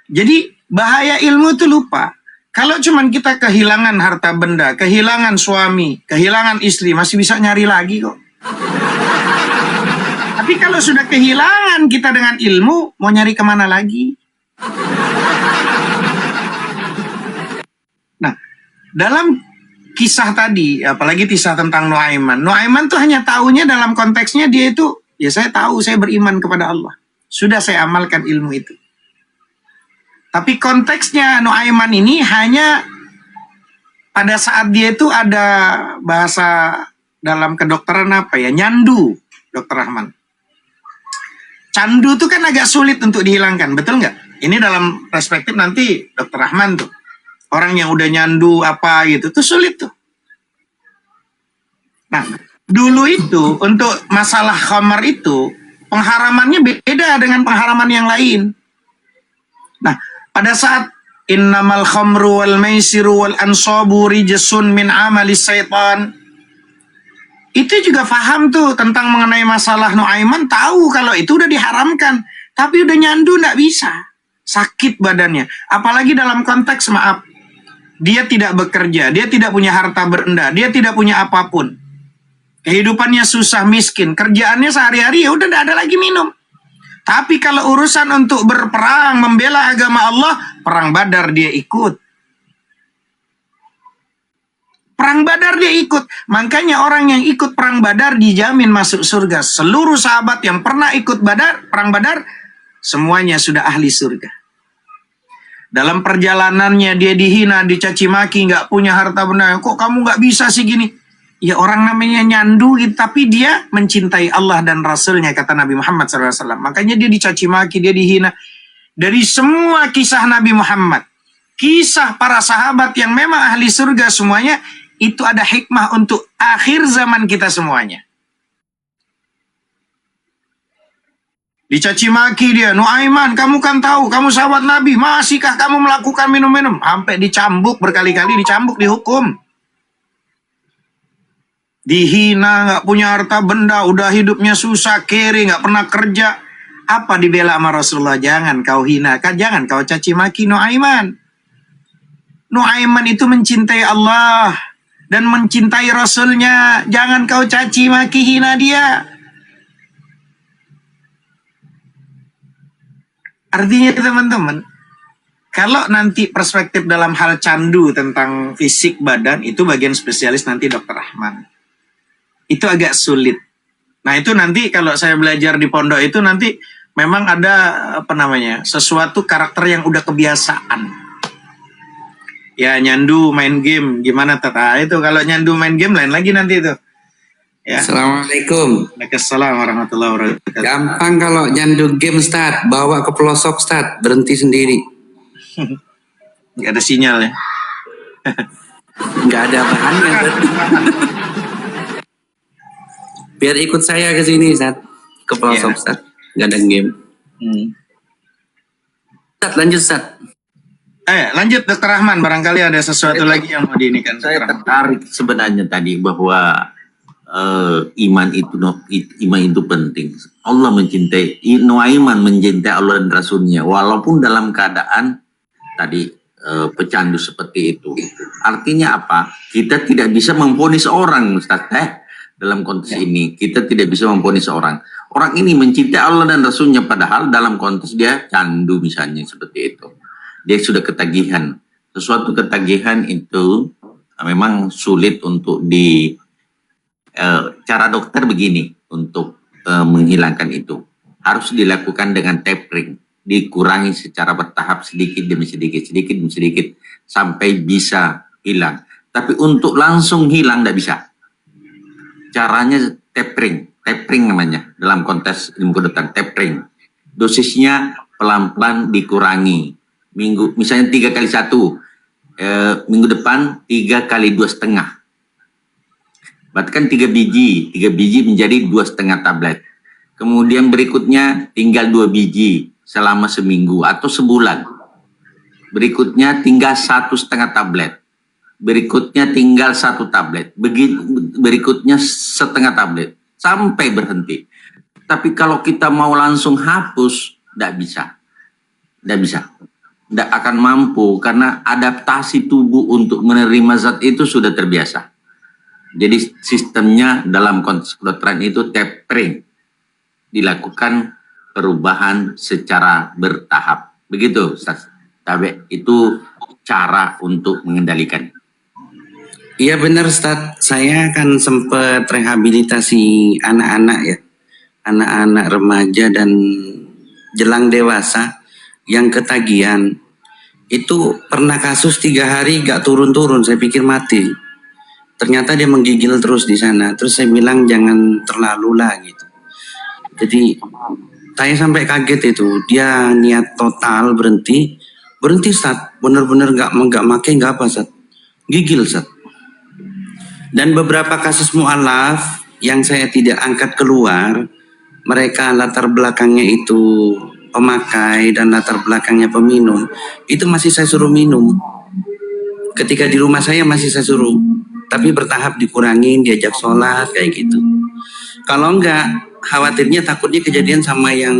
Speaker 1: Jadi bahaya ilmu tuh lupa. Kalau cuman kita kehilangan harta benda, kehilangan suami, kehilangan istri, masih bisa nyari lagi kok. Tapi kalau sudah kehilangan kita dengan ilmu, mau nyari kemana lagi? Nah, dalam kisah tadi, apalagi kisah tentang Nuaiman. Nuaiman tuh hanya taunya dalam konteksnya dia itu, ya saya tahu, saya beriman kepada Allah. Sudah saya amalkan ilmu itu. Tapi konteksnya Nuaiman ini hanya pada saat dia itu ada bahasa dalam kedokteran apa ya, nyandu, Dokter Rahman. Candu itu kan agak sulit untuk dihilangkan, betul nggak? Ini dalam perspektif nanti Dokter Rahman tuh. Orang yang udah nyandu apa gitu, tuh sulit tuh. Nah, dulu itu untuk masalah khamar itu, pengharamannya beda dengan pengharaman yang lain. Nah, pada saat innamal khamru wal maisiru wal ansabu rijsun min amali syaitan, itu juga paham tuh tentang mengenai masalah Nuaiman, tahu kalau itu udah diharamkan, tapi udah nyandu nggak bisa, sakit badannya. Apalagi dalam konteks maaf, dia tidak bekerja, dia tidak punya harta benda, dia tidak punya apapun, kehidupannya susah miskin, kerjaannya sehari-hari ya udah nggak ada lagi minum. Tapi kalau urusan untuk berperang, membela agama Allah, perang Badar dia ikut. Perang Badar dia ikut. Makanya orang yang ikut perang Badar dijamin masuk surga. Seluruh sahabat yang pernah ikut perang Badar, semuanya sudah ahli surga. Dalam perjalanannya dia dihina, dicaci maki, nggak punya harta benda. Kok kamu nggak bisa sih gini? Ya orang namanya nyandu gitu, tapi dia mencintai Allah dan Rasulnya, kata Nabi Muhammad SAW. Makanya dia dicaci maki, dia dihina. Dari semua kisah Nabi Muhammad, kisah para sahabat yang memang ahli surga semuanya, itu ada hikmah untuk akhir zaman kita semuanya. Dicaci maki dia, Nuaiman, kamu kan tahu, kamu sahabat Nabi, masihkah kamu melakukan minum-minum? Sampai dicambuk berkali-kali, dicambuk, dihukum. Dihina, nggak punya harta benda, udah hidupnya susah, kere, nggak pernah kerja. Apa dibela sama Rasulullah? Jangan kau hina, jangan kau caci maki Nuaiman. Nuaiman itu mencintai Allah dan mencintai Rasulnya. Jangan kau caci maki, hina dia. Artinya teman-teman, kalau nanti perspektif dalam hal candu tentang fisik badan, itu bagian spesialis nanti Dokter Rahman. Itu agak sulit. Nah itu nanti kalau saya belajar di pondok itu nanti memang ada apa namanya, sesuatu karakter yang udah kebiasaan. Ya nyandu main game gimana tata itu, kalau nyandu main game lain lagi nanti itu. Ya.
Speaker 7: Assalamualaikum.
Speaker 1: Waalaikumsalam warahmatullahi wabarakatuh.
Speaker 7: Gampang kalau nyandu game start, bawa ke pelosok start, berhenti sendiri.
Speaker 1: Nggak ada sinyal ya.
Speaker 7: Nggak ada bahannya. Biar ikut saya ke sini Sat, ke pelosok Sat, nggak ada game. Sat, lanjut Sat.
Speaker 1: Lanjut Dokter Rahman, barangkali ada sesuatu lagi yang mau diinikan.
Speaker 6: Saya tertarik sebenarnya tadi bahwa iman itu penting. Allah mencintai, Nuaiman mencintai Allah dan Rasulnya, walaupun dalam keadaan tadi pecandu seperti itu. Artinya apa? Kita tidak bisa memvonis orang, Ustaz. Dalam konteks ini kita tidak bisa memvonis orang. Orang ini mencintai Allah dan Rasulnya, padahal dalam konteks dia candu misalnya seperti itu. Dia sudah ketagihan. Sesuatu ketagihan itu memang sulit untuk cara dokter begini untuk menghilangkan itu. Harus dilakukan dengan tapering, dikurangi secara bertahap sedikit demi sedikit sampai bisa hilang. Tapi untuk langsung hilang tidak bisa. Caranya tapering namanya dalam konteks ilmu kedokteran, tapering. Dosisnya pelan-pelan dikurangi. Misalnya 3 kali 1, minggu depan 3 kali 2,5. Berarti kan 3 biji menjadi 2,5 tablet. Kemudian berikutnya tinggal 2 biji selama seminggu atau sebulan. Berikutnya tinggal 1,5 tablet. Berikutnya tinggal 1 tablet. Berikutnya 1,5 tablet. Sampai berhenti. Tapi kalau kita mau langsung hapus, tidak bisa. Tidak bisa. Tidak akan mampu karena adaptasi tubuh untuk menerima zat itu sudah terbiasa. Jadi sistemnya dalam konteks kedokteran itu tapering, dilakukan perubahan secara bertahap. Begitu, Ustaz. Tapi itu cara untuk mengendalikan.
Speaker 7: Iya benar Ustaz, saya kan sempat rehabilitasi anak-anak ya. Anak-anak remaja dan jelang dewasa yang ketagihan. Itu pernah kasus 3 hari gak turun-turun, saya pikir mati. Ternyata dia menggigil terus di sana. Terus saya bilang jangan terlalu lah gitu. Jadi saya sampai kaget itu. Dia niat total berhenti Ustaz. Bener-bener gak make gak apa Ustaz. Gigil Ustaz. Dan beberapa kasus mu'alaf yang saya tidak angkat keluar, mereka latar belakangnya itu pemakai dan latar belakangnya peminum, itu masih saya suruh minum. Ketika di rumah saya masih saya suruh, tapi bertahap dikurangin, diajak sholat kayak gitu. Kalau enggak, khawatirnya takutnya kejadian sama yang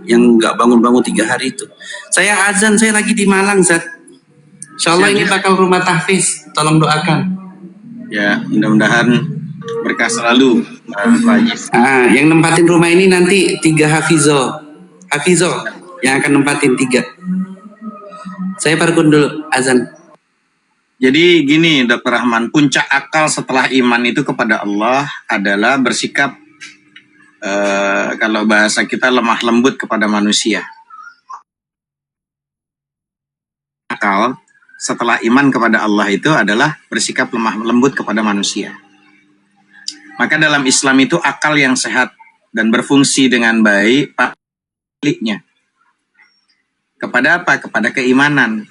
Speaker 7: enggak bangun-bangun 3 hari itu. Saya azan, saya lagi di Malang, Zat. Insya Allah ini bakal rumah tahfiz, tolong doakan.
Speaker 1: Ya, mudah-mudahan berkah selalu, Pak Haji.
Speaker 7: Yang nempatin rumah ini nanti 3 Hafizo yang akan nempatin 3. Saya parkun dulu, azan.
Speaker 1: Jadi gini Dr. Rahman, puncak akal setelah iman itu kepada Allah adalah bersikap kalau bahasa kita lemah lembut kepada manusia. Akal setelah iman kepada Allah itu adalah bersikap lemah lembut kepada manusia. Maka dalam Islam itu akal yang sehat dan berfungsi dengan baik paliknya. Kepada apa? Kepada keimanan.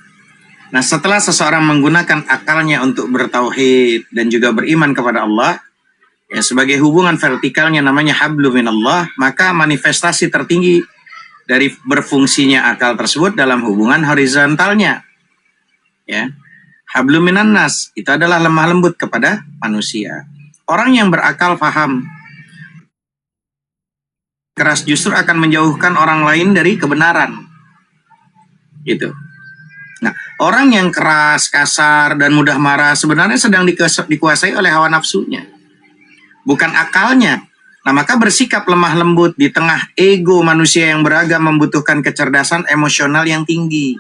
Speaker 1: Nah, setelah seseorang menggunakan akalnya untuk bertauhid dan juga beriman kepada Allah, ya sebagai hubungan vertikalnya namanya hablum minallah, maka manifestasi tertinggi dari berfungsinya akal tersebut dalam hubungan horizontalnya. Ya. Hablum minannas itu adalah lemah lembut kepada manusia. Orang yang berakal paham keras justru akan menjauhkan orang lain dari kebenaran. Gitu. Nah, orang yang keras, kasar, dan mudah marah sebenarnya sedang dikuasai oleh hawa nafsunya, bukan akalnya. Nah, maka bersikap lemah lembut di tengah ego manusia yang beragam membutuhkan kecerdasan emosional yang tinggi.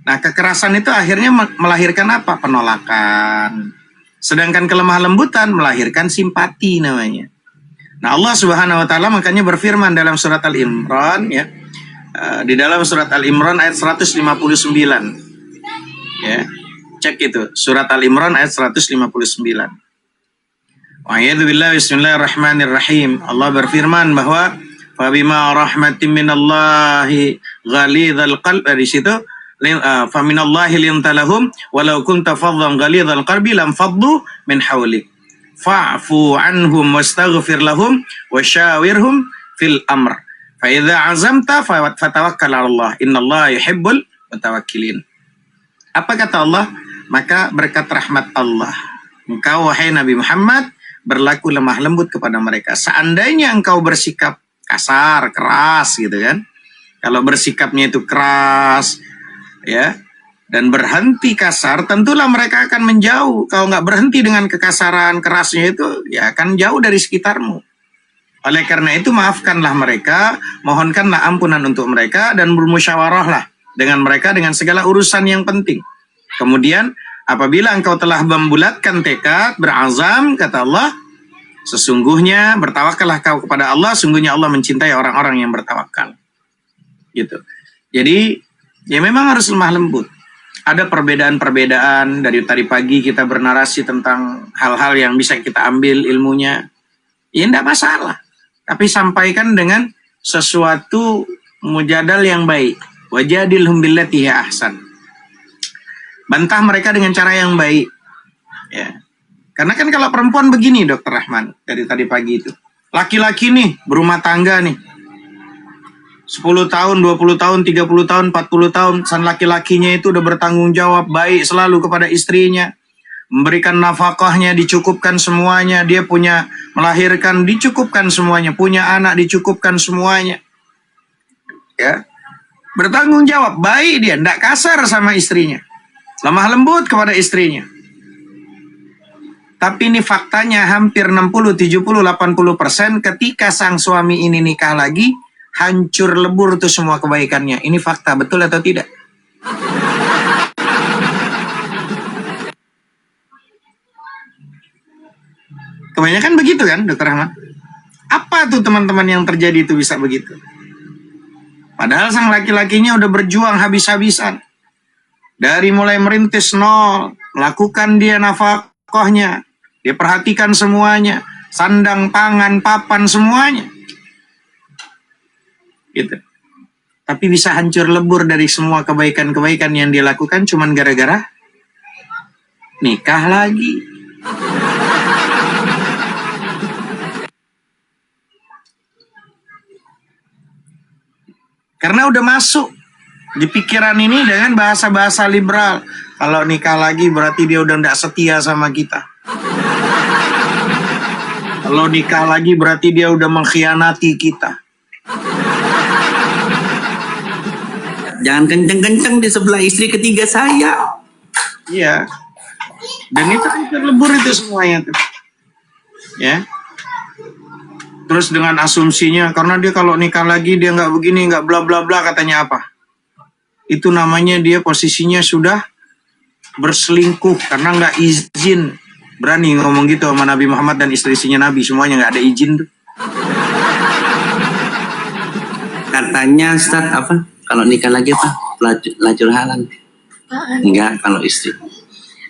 Speaker 1: Nah, kekerasan itu akhirnya melahirkan apa? Penolakan. Sedangkan kelemah lembutan melahirkan simpati namanya. Nah, Allah Subhanahu wa taala makanya berfirman dalam surat Al-Imran ya. Di dalam surat Al-Imran ayat 159. Ya. Cek itu, surat Al-Imran ayat 159. Wa a'udzubillahi bismillahirrahmanirrahim. Allah berfirman bahwa fabima rahmatin minallahi ghalidhal qalb, di situ faminallahi lintalahum walau kunta faddan ghalidhal qalbi lam faddu min hawlik fa'fu anhum wastaghfir lahum wasyawirhum fil amr fa idza azamta fatawakkal 'ala Allah innallaha yuhibbul mutawakkilin. Apa kata Allah? Maka berkat rahmat Allah engkau wahai Nabi Muhammad berlaku lemah lembut kepada mereka. Seandainya engkau bersikap kasar, keras gitu kan. Kalau bersikapnya itu keras, ya, dan berhenti kasar, tentulah mereka akan menjauh. Kalau nggak berhenti dengan kekasaran, kerasnya itu, ya akan jauh dari sekitarmu. Oleh karena itu, maafkanlah mereka, mohonkanlah ampunan untuk mereka, dan bermusyawarahlah dengan mereka dengan segala urusan yang penting. Kemudian, apabila engkau telah membulatkan tekad, berazam, kata Allah, sesungguhnya bertawakallah kau kepada Allah, sungguhnya Allah mencintai orang-orang yang bertawakal. Gitu. Jadi, ya memang harus lemah lembut. Ada perbedaan-perbedaan, dari tadi pagi kita bernarasi tentang hal-hal yang bisa kita ambil ilmunya. Ya tidak masalah. Tapi sampaikan dengan sesuatu mujadal yang baik. Wajadilhum billati hiya ahsan. Bantah mereka dengan cara yang baik. Ya. Karena kan kalau perempuan begini, Dr. Rahman, dari tadi pagi itu. Laki-laki nih, berumah tangga nih. 10 tahun, 20 tahun, 30 tahun, 40 tahun, san laki-lakinya itu udah bertanggung jawab baik selalu kepada istrinya, memberikan nafkahnya, dicukupkan semuanya, dia punya melahirkan, dicukupkan semuanya, punya anak, dicukupkan semuanya. Ya. Bertanggung jawab baik dia, tidak kasar sama istrinya, lemah lembut kepada istrinya. Tapi ini faktanya hampir 60, 70, 80% ketika sang suami ini nikah lagi, hancur lebur tuh semua kebaikannya. Ini fakta, betul atau tidak? Kebanyakan begitu kan, Dr. Ahmad? Apa tuh teman-teman yang terjadi itu bisa begitu? Padahal sang laki-lakinya udah berjuang habis-habisan. Dari mulai merintis nol, melakukan dia nafkahnya, dia perhatikan semuanya, sandang, pangan, papan, semuanya. Gitu. Tapi bisa hancur lebur dari semua kebaikan-kebaikan yang dia lakukan cuman gara-gara nikah lagi. Karena udah masuk di pikiran ini dengan bahasa-bahasa liberal. Kalau nikah lagi berarti dia udah tidak setia sama kita. Kalau nikah lagi berarti dia udah mengkhianati kita.
Speaker 7: Jangan kenceng-kenceng di sebelah istri ketiga saya.
Speaker 1: Iya. Dan itu terlebur itu semuanya tuh. Ya. Terus dengan asumsinya, karena dia kalau nikah lagi dia nggak begini, nggak bla bla bla, katanya apa? Itu namanya dia posisinya sudah berselingkuh karena nggak izin. Berani ngomong gitu sama Nabi Muhammad dan istri-istrinya Nabi, semuanya nggak ada izin tuh.
Speaker 7: Katanya Ustaz apa? Kalau nikah lagi apa? Lacur halal. Enggak, kalau istri.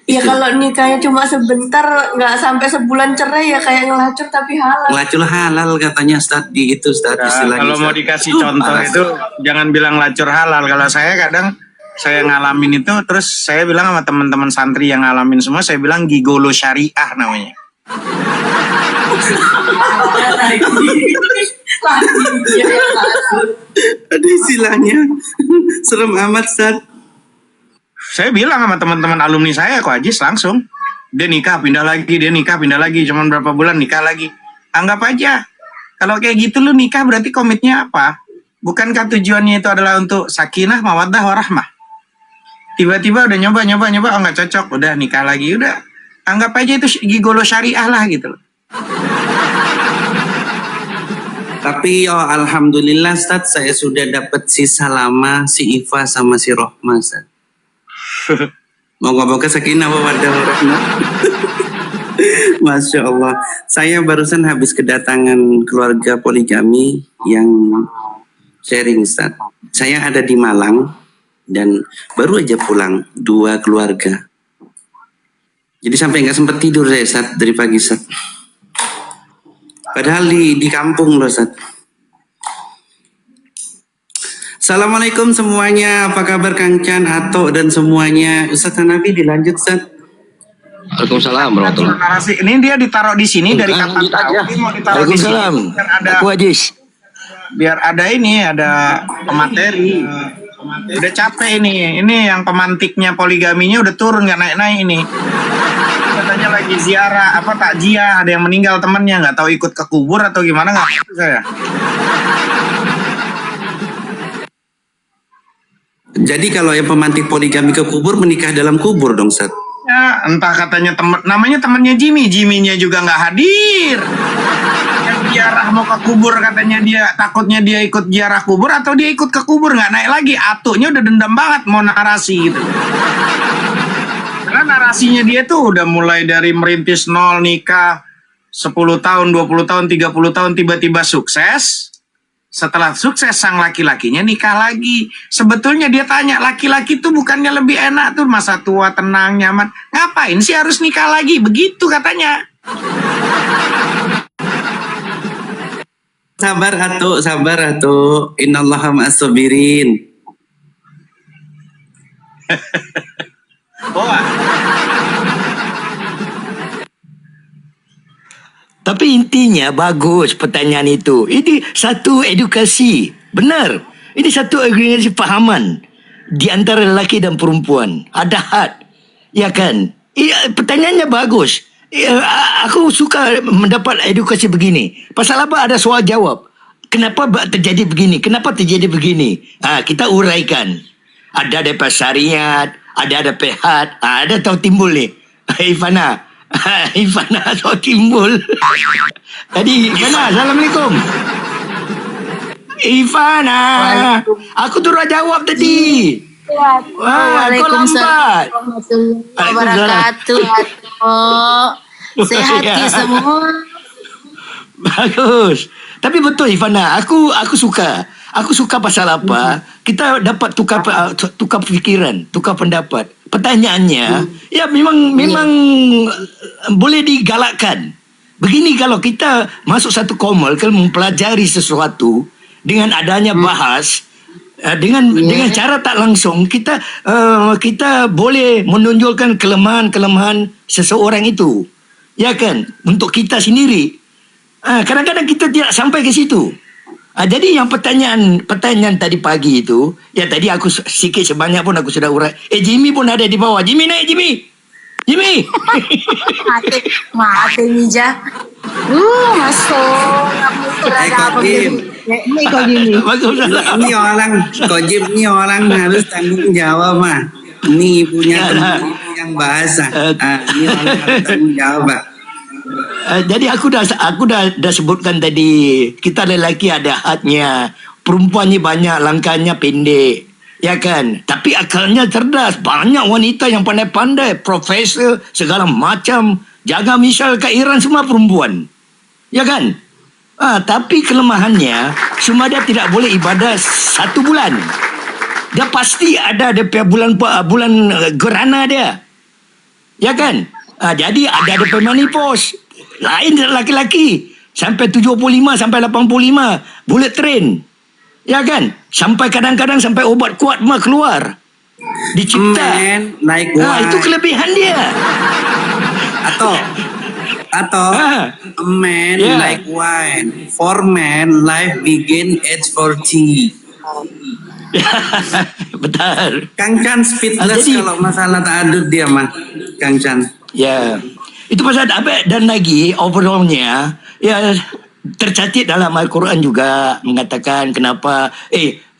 Speaker 8: Ya kalau nikahnya cuma sebentar, nggak sampai sebulan cerai ya kayak ngelacur tapi halal.
Speaker 7: Lacur halal katanya Ustaz di itu Ustaz.
Speaker 1: Ya, kalau mau dikasih contoh itu jangan bilang lacur halal. Kalau saya kadang saya ngalamin itu, terus saya bilang sama teman-teman santri yang ngalamin semua, saya bilang gigolo syariah namanya.
Speaker 7: Ada istilahnya. Serem amat Ustaz.
Speaker 1: Saya bilang sama teman-teman alumni saya, kok Ajis langsung. Dia nikah, pindah lagi, dia nikah, pindah lagi. Cuman berapa bulan nikah lagi. Anggap aja. Kalau kayak gitu lu nikah berarti komitnya apa? Bukankah tujuannya itu adalah untuk sakinah, mawaddah, warahmah? Tiba-tiba udah nyoba, oh nggak cocok. Udah nikah lagi, udah. Anggap aja itu gigolo syariah lah gitu loh.
Speaker 7: Tapi ya alhamdulillah Ustaz, saya sudah dapat si Salama, si Iva sama si Rohma Ustaz. Moga-moga sakinah mawaddah warahmah. Masya Allah. Saya barusan habis kedatangan keluarga poligami yang sharing Ustaz. Saya ada di Malang dan baru aja pulang 2 keluarga. Jadi sampai nggak sempat tidur saya Ustaz dari pagi Ustaz. Padahal di kampung loh Ustaz. Assalamualaikum semuanya, apa kabar Kang Chan, Ato dan semuanya. Ustaz Hanafi dilanjut Ustaz.
Speaker 5: Waalaikumsalam warahmatullahi wabarakatuh.
Speaker 1: Ini dia ditaruh di sini dari kapan tahu? Ini mau ditaruh di sini. Biar ada,
Speaker 5: Aku Ajis.
Speaker 1: biar ada ini, ada pemateri. Udah capek ini yang pemantiknya poligaminya udah turun, nggak naik-naik ini. katanya lagi ziarah apa takziah, ada yang meninggal temannya, nggak tahu ikut ke kubur atau gimana, nggak tahu saya.
Speaker 7: Jadi kalau yang pemantik poligami ke kubur menikah dalam kubur dong, Ustaz.
Speaker 1: Ya, entah katanya namanya temannya Jimmy-nya juga nggak hadir. Yang ziarah mau ke kubur katanya dia takutnya dia ikut ziarah kubur atau dia ikut ke kubur nggak naik lagi. Atunya udah dendam banget mau narasi gitu. Karena narasinya dia tuh udah mulai dari merintis nol nikah 10 tahun, 20 tahun, 30 tahun tiba-tiba sukses. Setelah sukses sang laki-lakinya nikah lagi. Sebetulnya dia tanya, laki-laki tuh bukannya lebih enak tuh masa tua tenang nyaman. Ngapain sih harus nikah lagi? Begitu katanya.
Speaker 7: Sabar atuh. Innallaha ma'as-sabirin.
Speaker 1: Oh,
Speaker 4: Tapi intinya bagus pertanyaan itu. Ini satu edukasi. Benar. Ini satu agregasi fahaman di antara lelaki dan perempuan. Ada had. Ya kan? Pertanyaannya bagus. Aku suka mendapat edukasi begini. Pasal apa ada soal jawab. Kenapa terjadi begini? Kenapa terjadi begini? Kita uraikan. Ada daripada syariat, ada pehat, ada tahu timbul ni. Ifana so timbul. Tadi Ifana, Assalamualaikum. Ifana, aku turut jawab tadi. Kau lambat.
Speaker 8: Warahmatullahi wabarakatuh. Sehat ya semua.
Speaker 4: Bagus. Tapi betul Ifana, aku suka. Aku suka pasal apa? Kita dapat tukar fikiran, tukar pendapat. Pertanyaannya, ya memang boleh digalakkan. Begini kalau kita masuk satu komal, kalau mempelajari sesuatu dengan adanya bahas, dengan cara tak langsung kita boleh menonjolkan kelemahan seseorang itu, ya kan? Untuk kita sendiri. Kadang-kadang kita tidak sampai ke situ. Jadi yang pertanyaan tadi pagi itu, ya tadi aku sikit sebanyak pun aku sudah urai. Jimmy pun ada di bawah. Jimmy naik, Jimmy.
Speaker 8: Mati Mija. Masuk.
Speaker 3: Ini kok gini.
Speaker 4: Bagus.
Speaker 7: Ini orang harus tanggung jawab mah. Ini punya teman yang bahasa. Ini orang harus tanggung jawab.
Speaker 4: Jadi aku dah sebutkan tadi, kita lelaki ada hadnya, perempuannya banyak, langkahnya pendek, ya kan? Tapi akalnya cerdas, banyak wanita yang pandai-pandai, profesor segala macam, jaga misal ke Iran semua perempuan, ya kan? Tapi kelemahannya, cuma dia tidak boleh ibadah 1 bulan. Dia pasti ada bulan gerhana dia, ya kan? Jadi ada menopause. Lain laki-laki. Sampai 75, sampai 85. Bullet train. Ya kan? Sampai kadang-kadang sampai obat kuat mah keluar. Dicipta.
Speaker 7: Man like wine.
Speaker 4: Itu kelebihan dia.
Speaker 7: Atau a man like wine. For men, life begin at 40.
Speaker 4: Betul.
Speaker 7: Kang Chan speedless kalau masalah ta'adud dia mah. Kang Chan.
Speaker 4: Ya, itu pasal dan lagi overallnya ya tercatat dalam Al-Quran juga mengatakan kenapa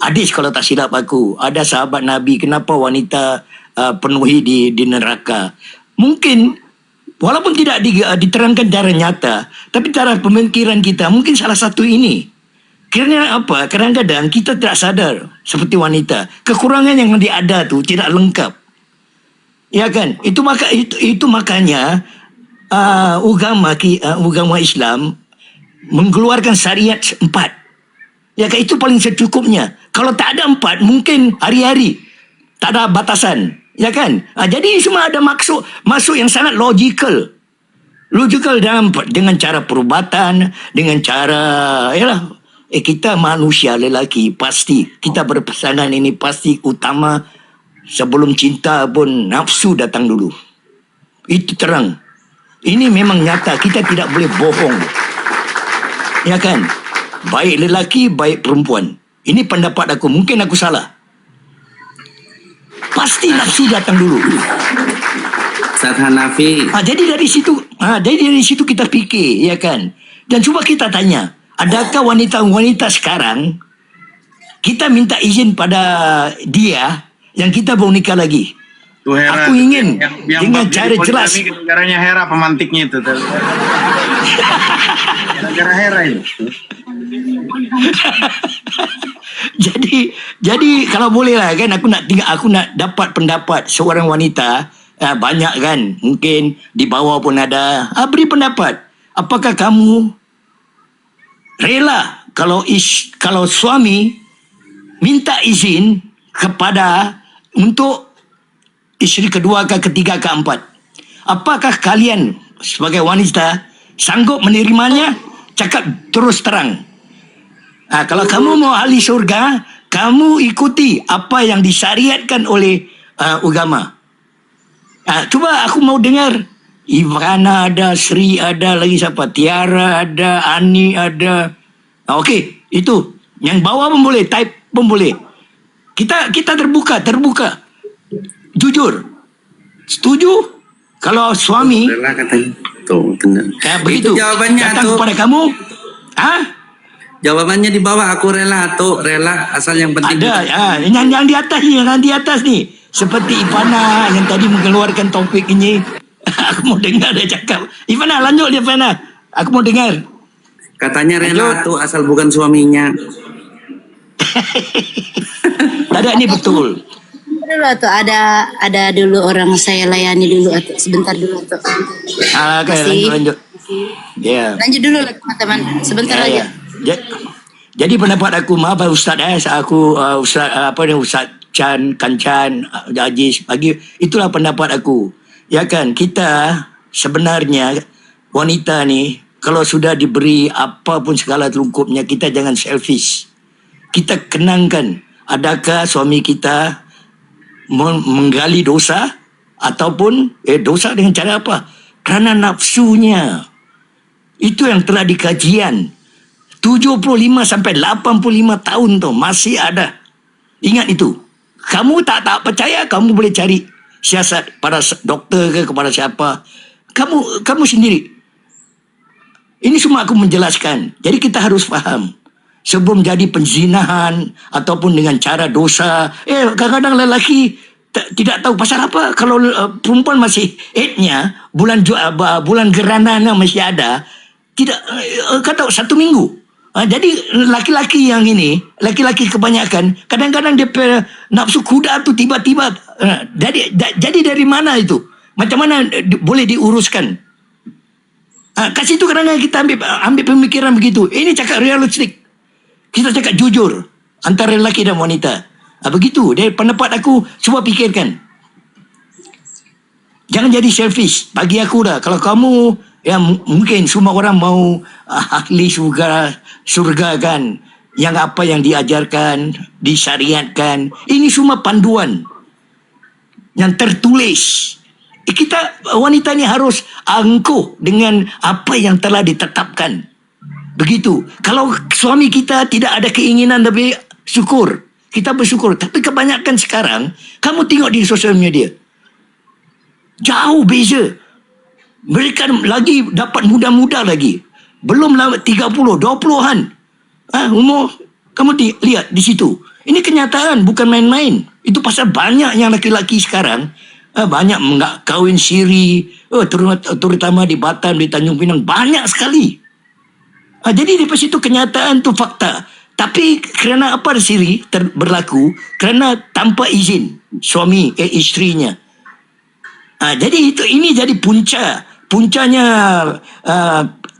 Speaker 4: hadis kalau tak silap aku ada sahabat Nabi kenapa wanita penuhi di neraka. Mungkin walaupun tidak diterangkan secara nyata, tapi cara pemikiran kita mungkin salah satu ini. Kerana apa? Kadang-kadang kita tidak sadar seperti wanita kekurangan yang ada tu tidak lengkap. Ya kan? Itu makanya agama Islam mengeluarkan syariat 4. Ya kan? Itu paling secukupnya. Kalau tak ada 4, mungkin hari-hari tak ada batasan. Ya kan? Jadi semua ada masuk yang sangat logical dengan cara perubatan, dengan cara kita manusia lelaki pasti kita berpasangan ini pasti utama. Sebelum cinta pun nafsu datang dulu. Itu terang. Ini memang nyata. Kita tidak boleh bohong. Ya kan? Baik lelaki, baik perempuan. Ini pendapat aku. Mungkin aku salah. Pasti nafsu datang dulu.
Speaker 7: Ustaz Hanafi.
Speaker 4: Jadi dari situ kita fikir, ya kan? Dan cuba kita tanya, adakah wanita-wanita sekarang kita minta izin pada dia yang kita mau nikah lagi?
Speaker 1: Tuh Hera,
Speaker 4: Aku ingin
Speaker 1: yang
Speaker 4: dengan
Speaker 1: bab
Speaker 4: cara
Speaker 1: jadi
Speaker 4: jelas.
Speaker 1: poligami gara-garanya Hera pemantiknya itu. Gara-gara Hera itu.
Speaker 4: jadi kalau boleh lah kan, aku nak dapat pendapat seorang wanita, banyak kan, mungkin di bawah pun ada, beri pendapat. Apakah kamu rela kalau suami minta izin kepada untuk isteri kedua ke ketiga ke empat? Apakah kalian sebagai wanita sanggup menerimanya? Cakap terus terang. Kalau kamu mau ahli surga, kamu ikuti apa yang disyariatkan oleh agama. Cuba aku mau dengar. Ivana ada, Sri ada, lagi siapa? Tiara ada, Ani ada. Okey, itu. Yang bawah pun boleh, type pun boleh. Kita terbuka. Jujur. Setuju? Kalau suami
Speaker 7: Rela katanya. Tuh, benar.
Speaker 4: begitu.
Speaker 7: Itu jawabannya
Speaker 4: datang
Speaker 7: tuh.
Speaker 4: kepada kamu,
Speaker 7: Jawabannya di bawah, aku rela tuh, rela asal yang penting.
Speaker 4: ada. Yang di atas ni. Seperti Ivana yang tadi mengeluarkan topik ini. Aku mau dengar dia cakap. Ivana, lanjut dia Ivana. Aku mau dengar.
Speaker 7: Katanya rela tuh asal bukan suaminya.
Speaker 4: Tak ada, ni betul.
Speaker 3: Dulu atau ada dulu orang saya layani dulu atau sebentar dulu atau
Speaker 4: Okay, lanjut. Ya.
Speaker 3: lanjut dulu lah teman-teman sebentar
Speaker 4: Ya,
Speaker 3: aja.
Speaker 4: ya. Jadi pendapat aku, maaf Ustaz, aku Ustaz Chan, Kancan, Aziz bagi, itulah pendapat aku. Ya kan, kita sebenarnya wanita ni kalau sudah diberi apa pun segala telungkupnya, kita jangan selfish. Kita kenangkan, adakah suami kita menggali dosa ataupun dosa dengan cara apa? Kerana nafsunya. Itu yang telah dikajian. 75 sampai 85 tahun tu masih ada. Ingat itu. Kamu tak percaya, kamu boleh cari siasat pada doktor ke kepada siapa. Kamu sendiri. Ini semua aku menjelaskan. Jadi kita harus faham. Sebelum jadi penzinahan ataupun dengan cara dosa. Kadang-kadang lelaki tidak tahu pasal apa. Kalau perempuan masih haidnya, bulan gerananya masih ada, tidak kata 1 minggu. Jadi laki-laki yang ini, laki-laki kebanyakan, kadang-kadang dia nafsu kuda tu tiba-tiba. Jadi dari mana itu? Macam mana boleh diuruskan? Kat situ kadang-kadang kita ambil pemikiran begitu. Ini cakap realistik. Kita cakap jujur antara lelaki dan wanita. Begitu. Dari pendapat aku, cuba fikirkan. Jangan jadi selfish. Bagi aku dah. Kalau kamu, mungkin semua orang mau ahli surga kan. Yang apa yang diajarkan, disyariatkan. Ini semua panduan. Yang tertulis. Kita, wanita ni harus angkuh dengan apa yang telah ditetapkan. Begitu. Kalau suami kita tidak ada keinginan lebih, syukur. Kita bersyukur. Tapi kebanyakan sekarang, kamu tengok di sosial media. Jauh beza. Mereka lagi dapat muda-muda lagi. Belum 30, 20-an. Umur, kamu lihat di situ. Ini kenyataan, bukan main-main. Itu pasal banyak yang laki-laki sekarang, banyak enggak kahwin siri, terutama di Batam, di Tanjung Pinang. Banyak sekali. Jadi di situ kenyataan tu fakta. Tapi kerana apa siri berlaku? Kerana tanpa izin suami isterinya. Jadi ini jadi puncanya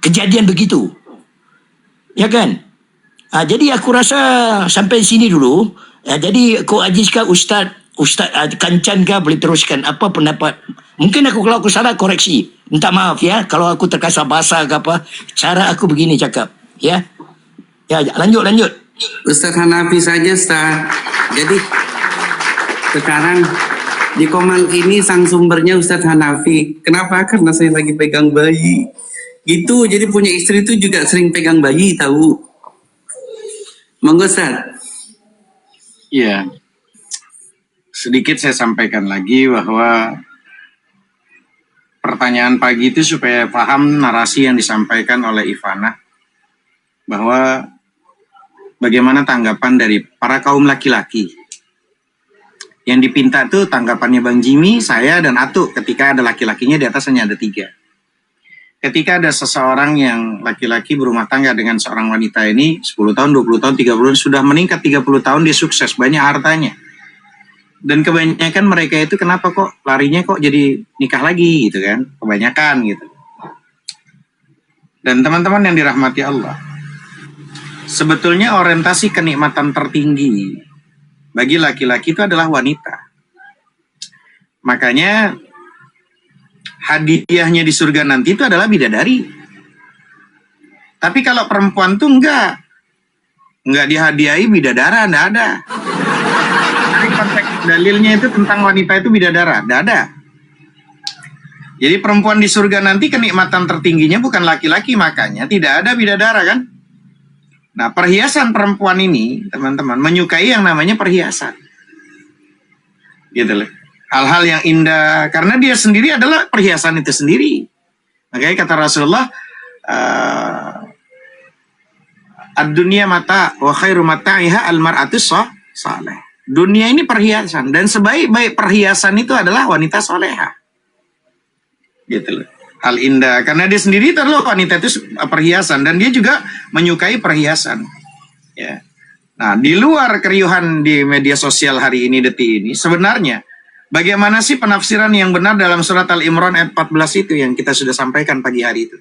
Speaker 4: kejadian begitu. Ya kan? Jadi aku rasa sampai sini dulu. Jadi Ko Aziz kah Ustaz Kancan kah boleh teruskan apa pendapat? Mungkin kalau aku salah koreksi. Minta maaf ya kalau aku terkasar bahasa ke apa. Cara aku begini cakap, ya. Ya, lanjut.
Speaker 7: Ustaz Hanafi saja, Ustaz. Jadi sekarang di Komal ini sang sumbernya Ustaz Hanafi. Kenapa? Karena saya lagi pegang bayi. Gitu, jadi punya istri itu juga sering pegang bayi, tahu. Monggo, Ustaz.
Speaker 1: Iya. Sedikit saya sampaikan lagi bahwa pertanyaan pagi itu supaya paham narasi yang disampaikan oleh Ivana, bahwa bagaimana tanggapan dari para kaum laki-laki. Yang dipinta itu tanggapannya Bang Jimmy, saya, dan Atu ketika ada laki-lakinya, di atas hanya ada 3. Ketika ada seseorang yang laki-laki berumah tangga dengan seorang wanita ini 10 tahun, 20 tahun, 30 tahun, sudah meningkat 30 tahun, dia sukses, banyak hartanya. Dan kebanyakan mereka itu kenapa kok larinya kok jadi nikah lagi gitu kan, kebanyakan gitu. Dan teman-teman yang dirahmati Allah, sebetulnya orientasi kenikmatan tertinggi bagi laki-laki itu adalah wanita. Makanya hadiahnya di surga nanti itu adalah bidadari. Tapi kalau perempuan tuh enggak dihadiahi bidadara, enggak ada. Jadi konteks dalilnya itu tentang wanita itu bidadara, enggak ada. Jadi perempuan di surga nanti kenikmatan tertingginya bukan laki-laki, makanya tidak ada bidadara kan. Nah, perhiasan perempuan ini, teman-teman, menyukai yang namanya perhiasan. Gitu loh. Hal-hal yang indah, karena dia sendiri adalah perhiasan itu sendiri. Makanya kata Rasulullah, ad-dunya mata, wa khairu mata'iha al-mar'atus saleh. Dunia ini perhiasan, dan sebaik-baik perhiasan itu adalah wanita soleha. Gitu loh. Hal indah, karena dia sendiri itu adalah wanita itu perhiasan, dan dia juga menyukai perhiasan. Ya. Nah, di luar keriuhan di media sosial hari ini, detik ini, sebenarnya bagaimana sih penafsiran yang benar dalam surat Al-Imran ayat 14 itu yang kita sudah sampaikan pagi hari itu?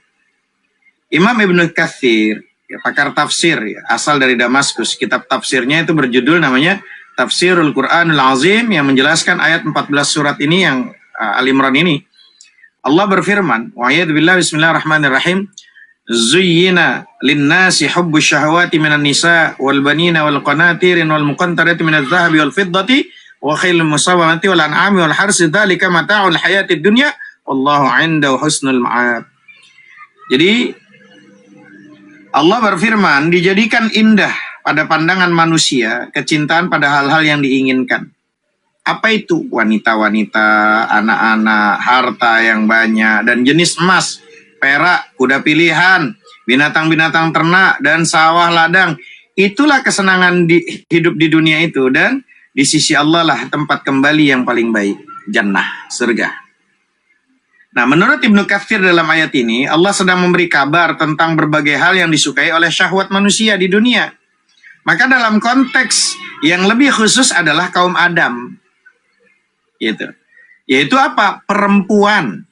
Speaker 1: Imam Ibnu Katsir, ya, pakar tafsir, ya, asal dari Damaskus, kitab tafsirnya itu berjudul namanya Tafsirul Quranul Azim, yang menjelaskan ayat 14 surat ini yang Al-Imran ini. Allah berfirman, wa'ayat billah bismillahirrahmanirrahim, zuyyina linnasi hubbu syahwati minan nisa wal banina wal qanatirin wal muqantarati minadh dhahabi wal fiddati wa khailul musawwamati wal an'ami wal harsi dzalika mata'ul hayatid dunya wallahu 'indahu husnul ma'ab. Jadi Allah berfirman, dijadikan indah pada pandangan manusia kecintaan pada hal-hal yang diinginkan. Apa itu? Wanita-wanita, anak-anak, harta yang banyak, dan jenis emas, perak, kuda pilihan, binatang-binatang ternak, dan sawah ladang. Itulah kesenangan hidup di dunia itu, dan di sisi Allah lah tempat kembali yang paling baik, jannah, surga. Nah, menurut Ibnu Katsir dalam ayat ini, Allah sedang memberi kabar tentang berbagai hal yang disukai oleh syahwat manusia di dunia. Maka dalam konteks yang lebih khusus adalah kaum Adam. Gitu. Yaitu apa? Perempuan.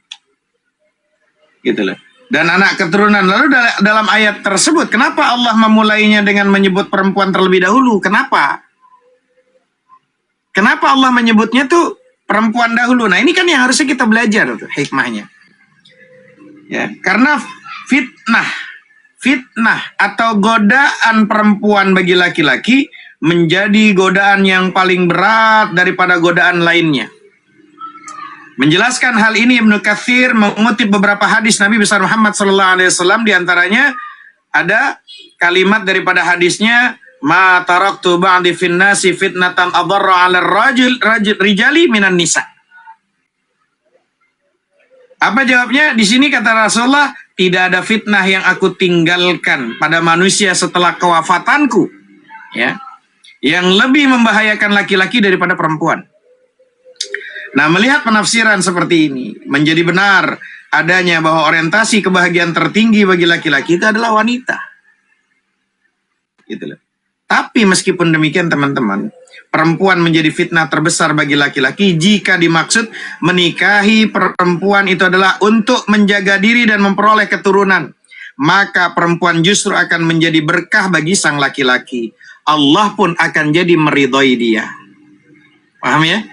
Speaker 1: Gitu loh. Dan anak keturunan. Lalu dalam ayat tersebut, kenapa Allah memulainya dengan menyebut perempuan terlebih dahulu? Kenapa? Kenapa Allah menyebutnya tuh perempuan dahulu? Nah, ini kan yang harusnya kita belajar tuh, hikmahnya. Ya, karena fitnah atau godaan perempuan bagi laki-laki menjadi godaan yang paling berat daripada godaan lainnya. Menjelaskan hal ini Ibnu Katsir mengutip beberapa hadis Nabi besar Muhammad SAW, diantaranya ada kalimat daripada hadisnya, ma taraktu ba'di finnasi fitnatan adarra 'ala rijali minan nisa. Apa jawabnya? Di sini kata Rasulullah, tidak ada fitnah yang aku tinggalkan pada manusia setelah kewafatanku, ya, yang lebih membahayakan laki-laki daripada perempuan. Nah, melihat penafsiran seperti ini, menjadi benar adanya bahwa orientasi kebahagiaan tertinggi bagi laki-laki itu adalah wanita. Gitu loh. Tapi meskipun demikian teman-teman, perempuan menjadi fitnah terbesar bagi laki-laki jika dimaksud menikahi perempuan itu adalah untuk menjaga diri dan memperoleh keturunan. Maka perempuan justru akan menjadi berkah bagi sang laki-laki. Allah pun akan jadi meridhoi dia. Paham ya?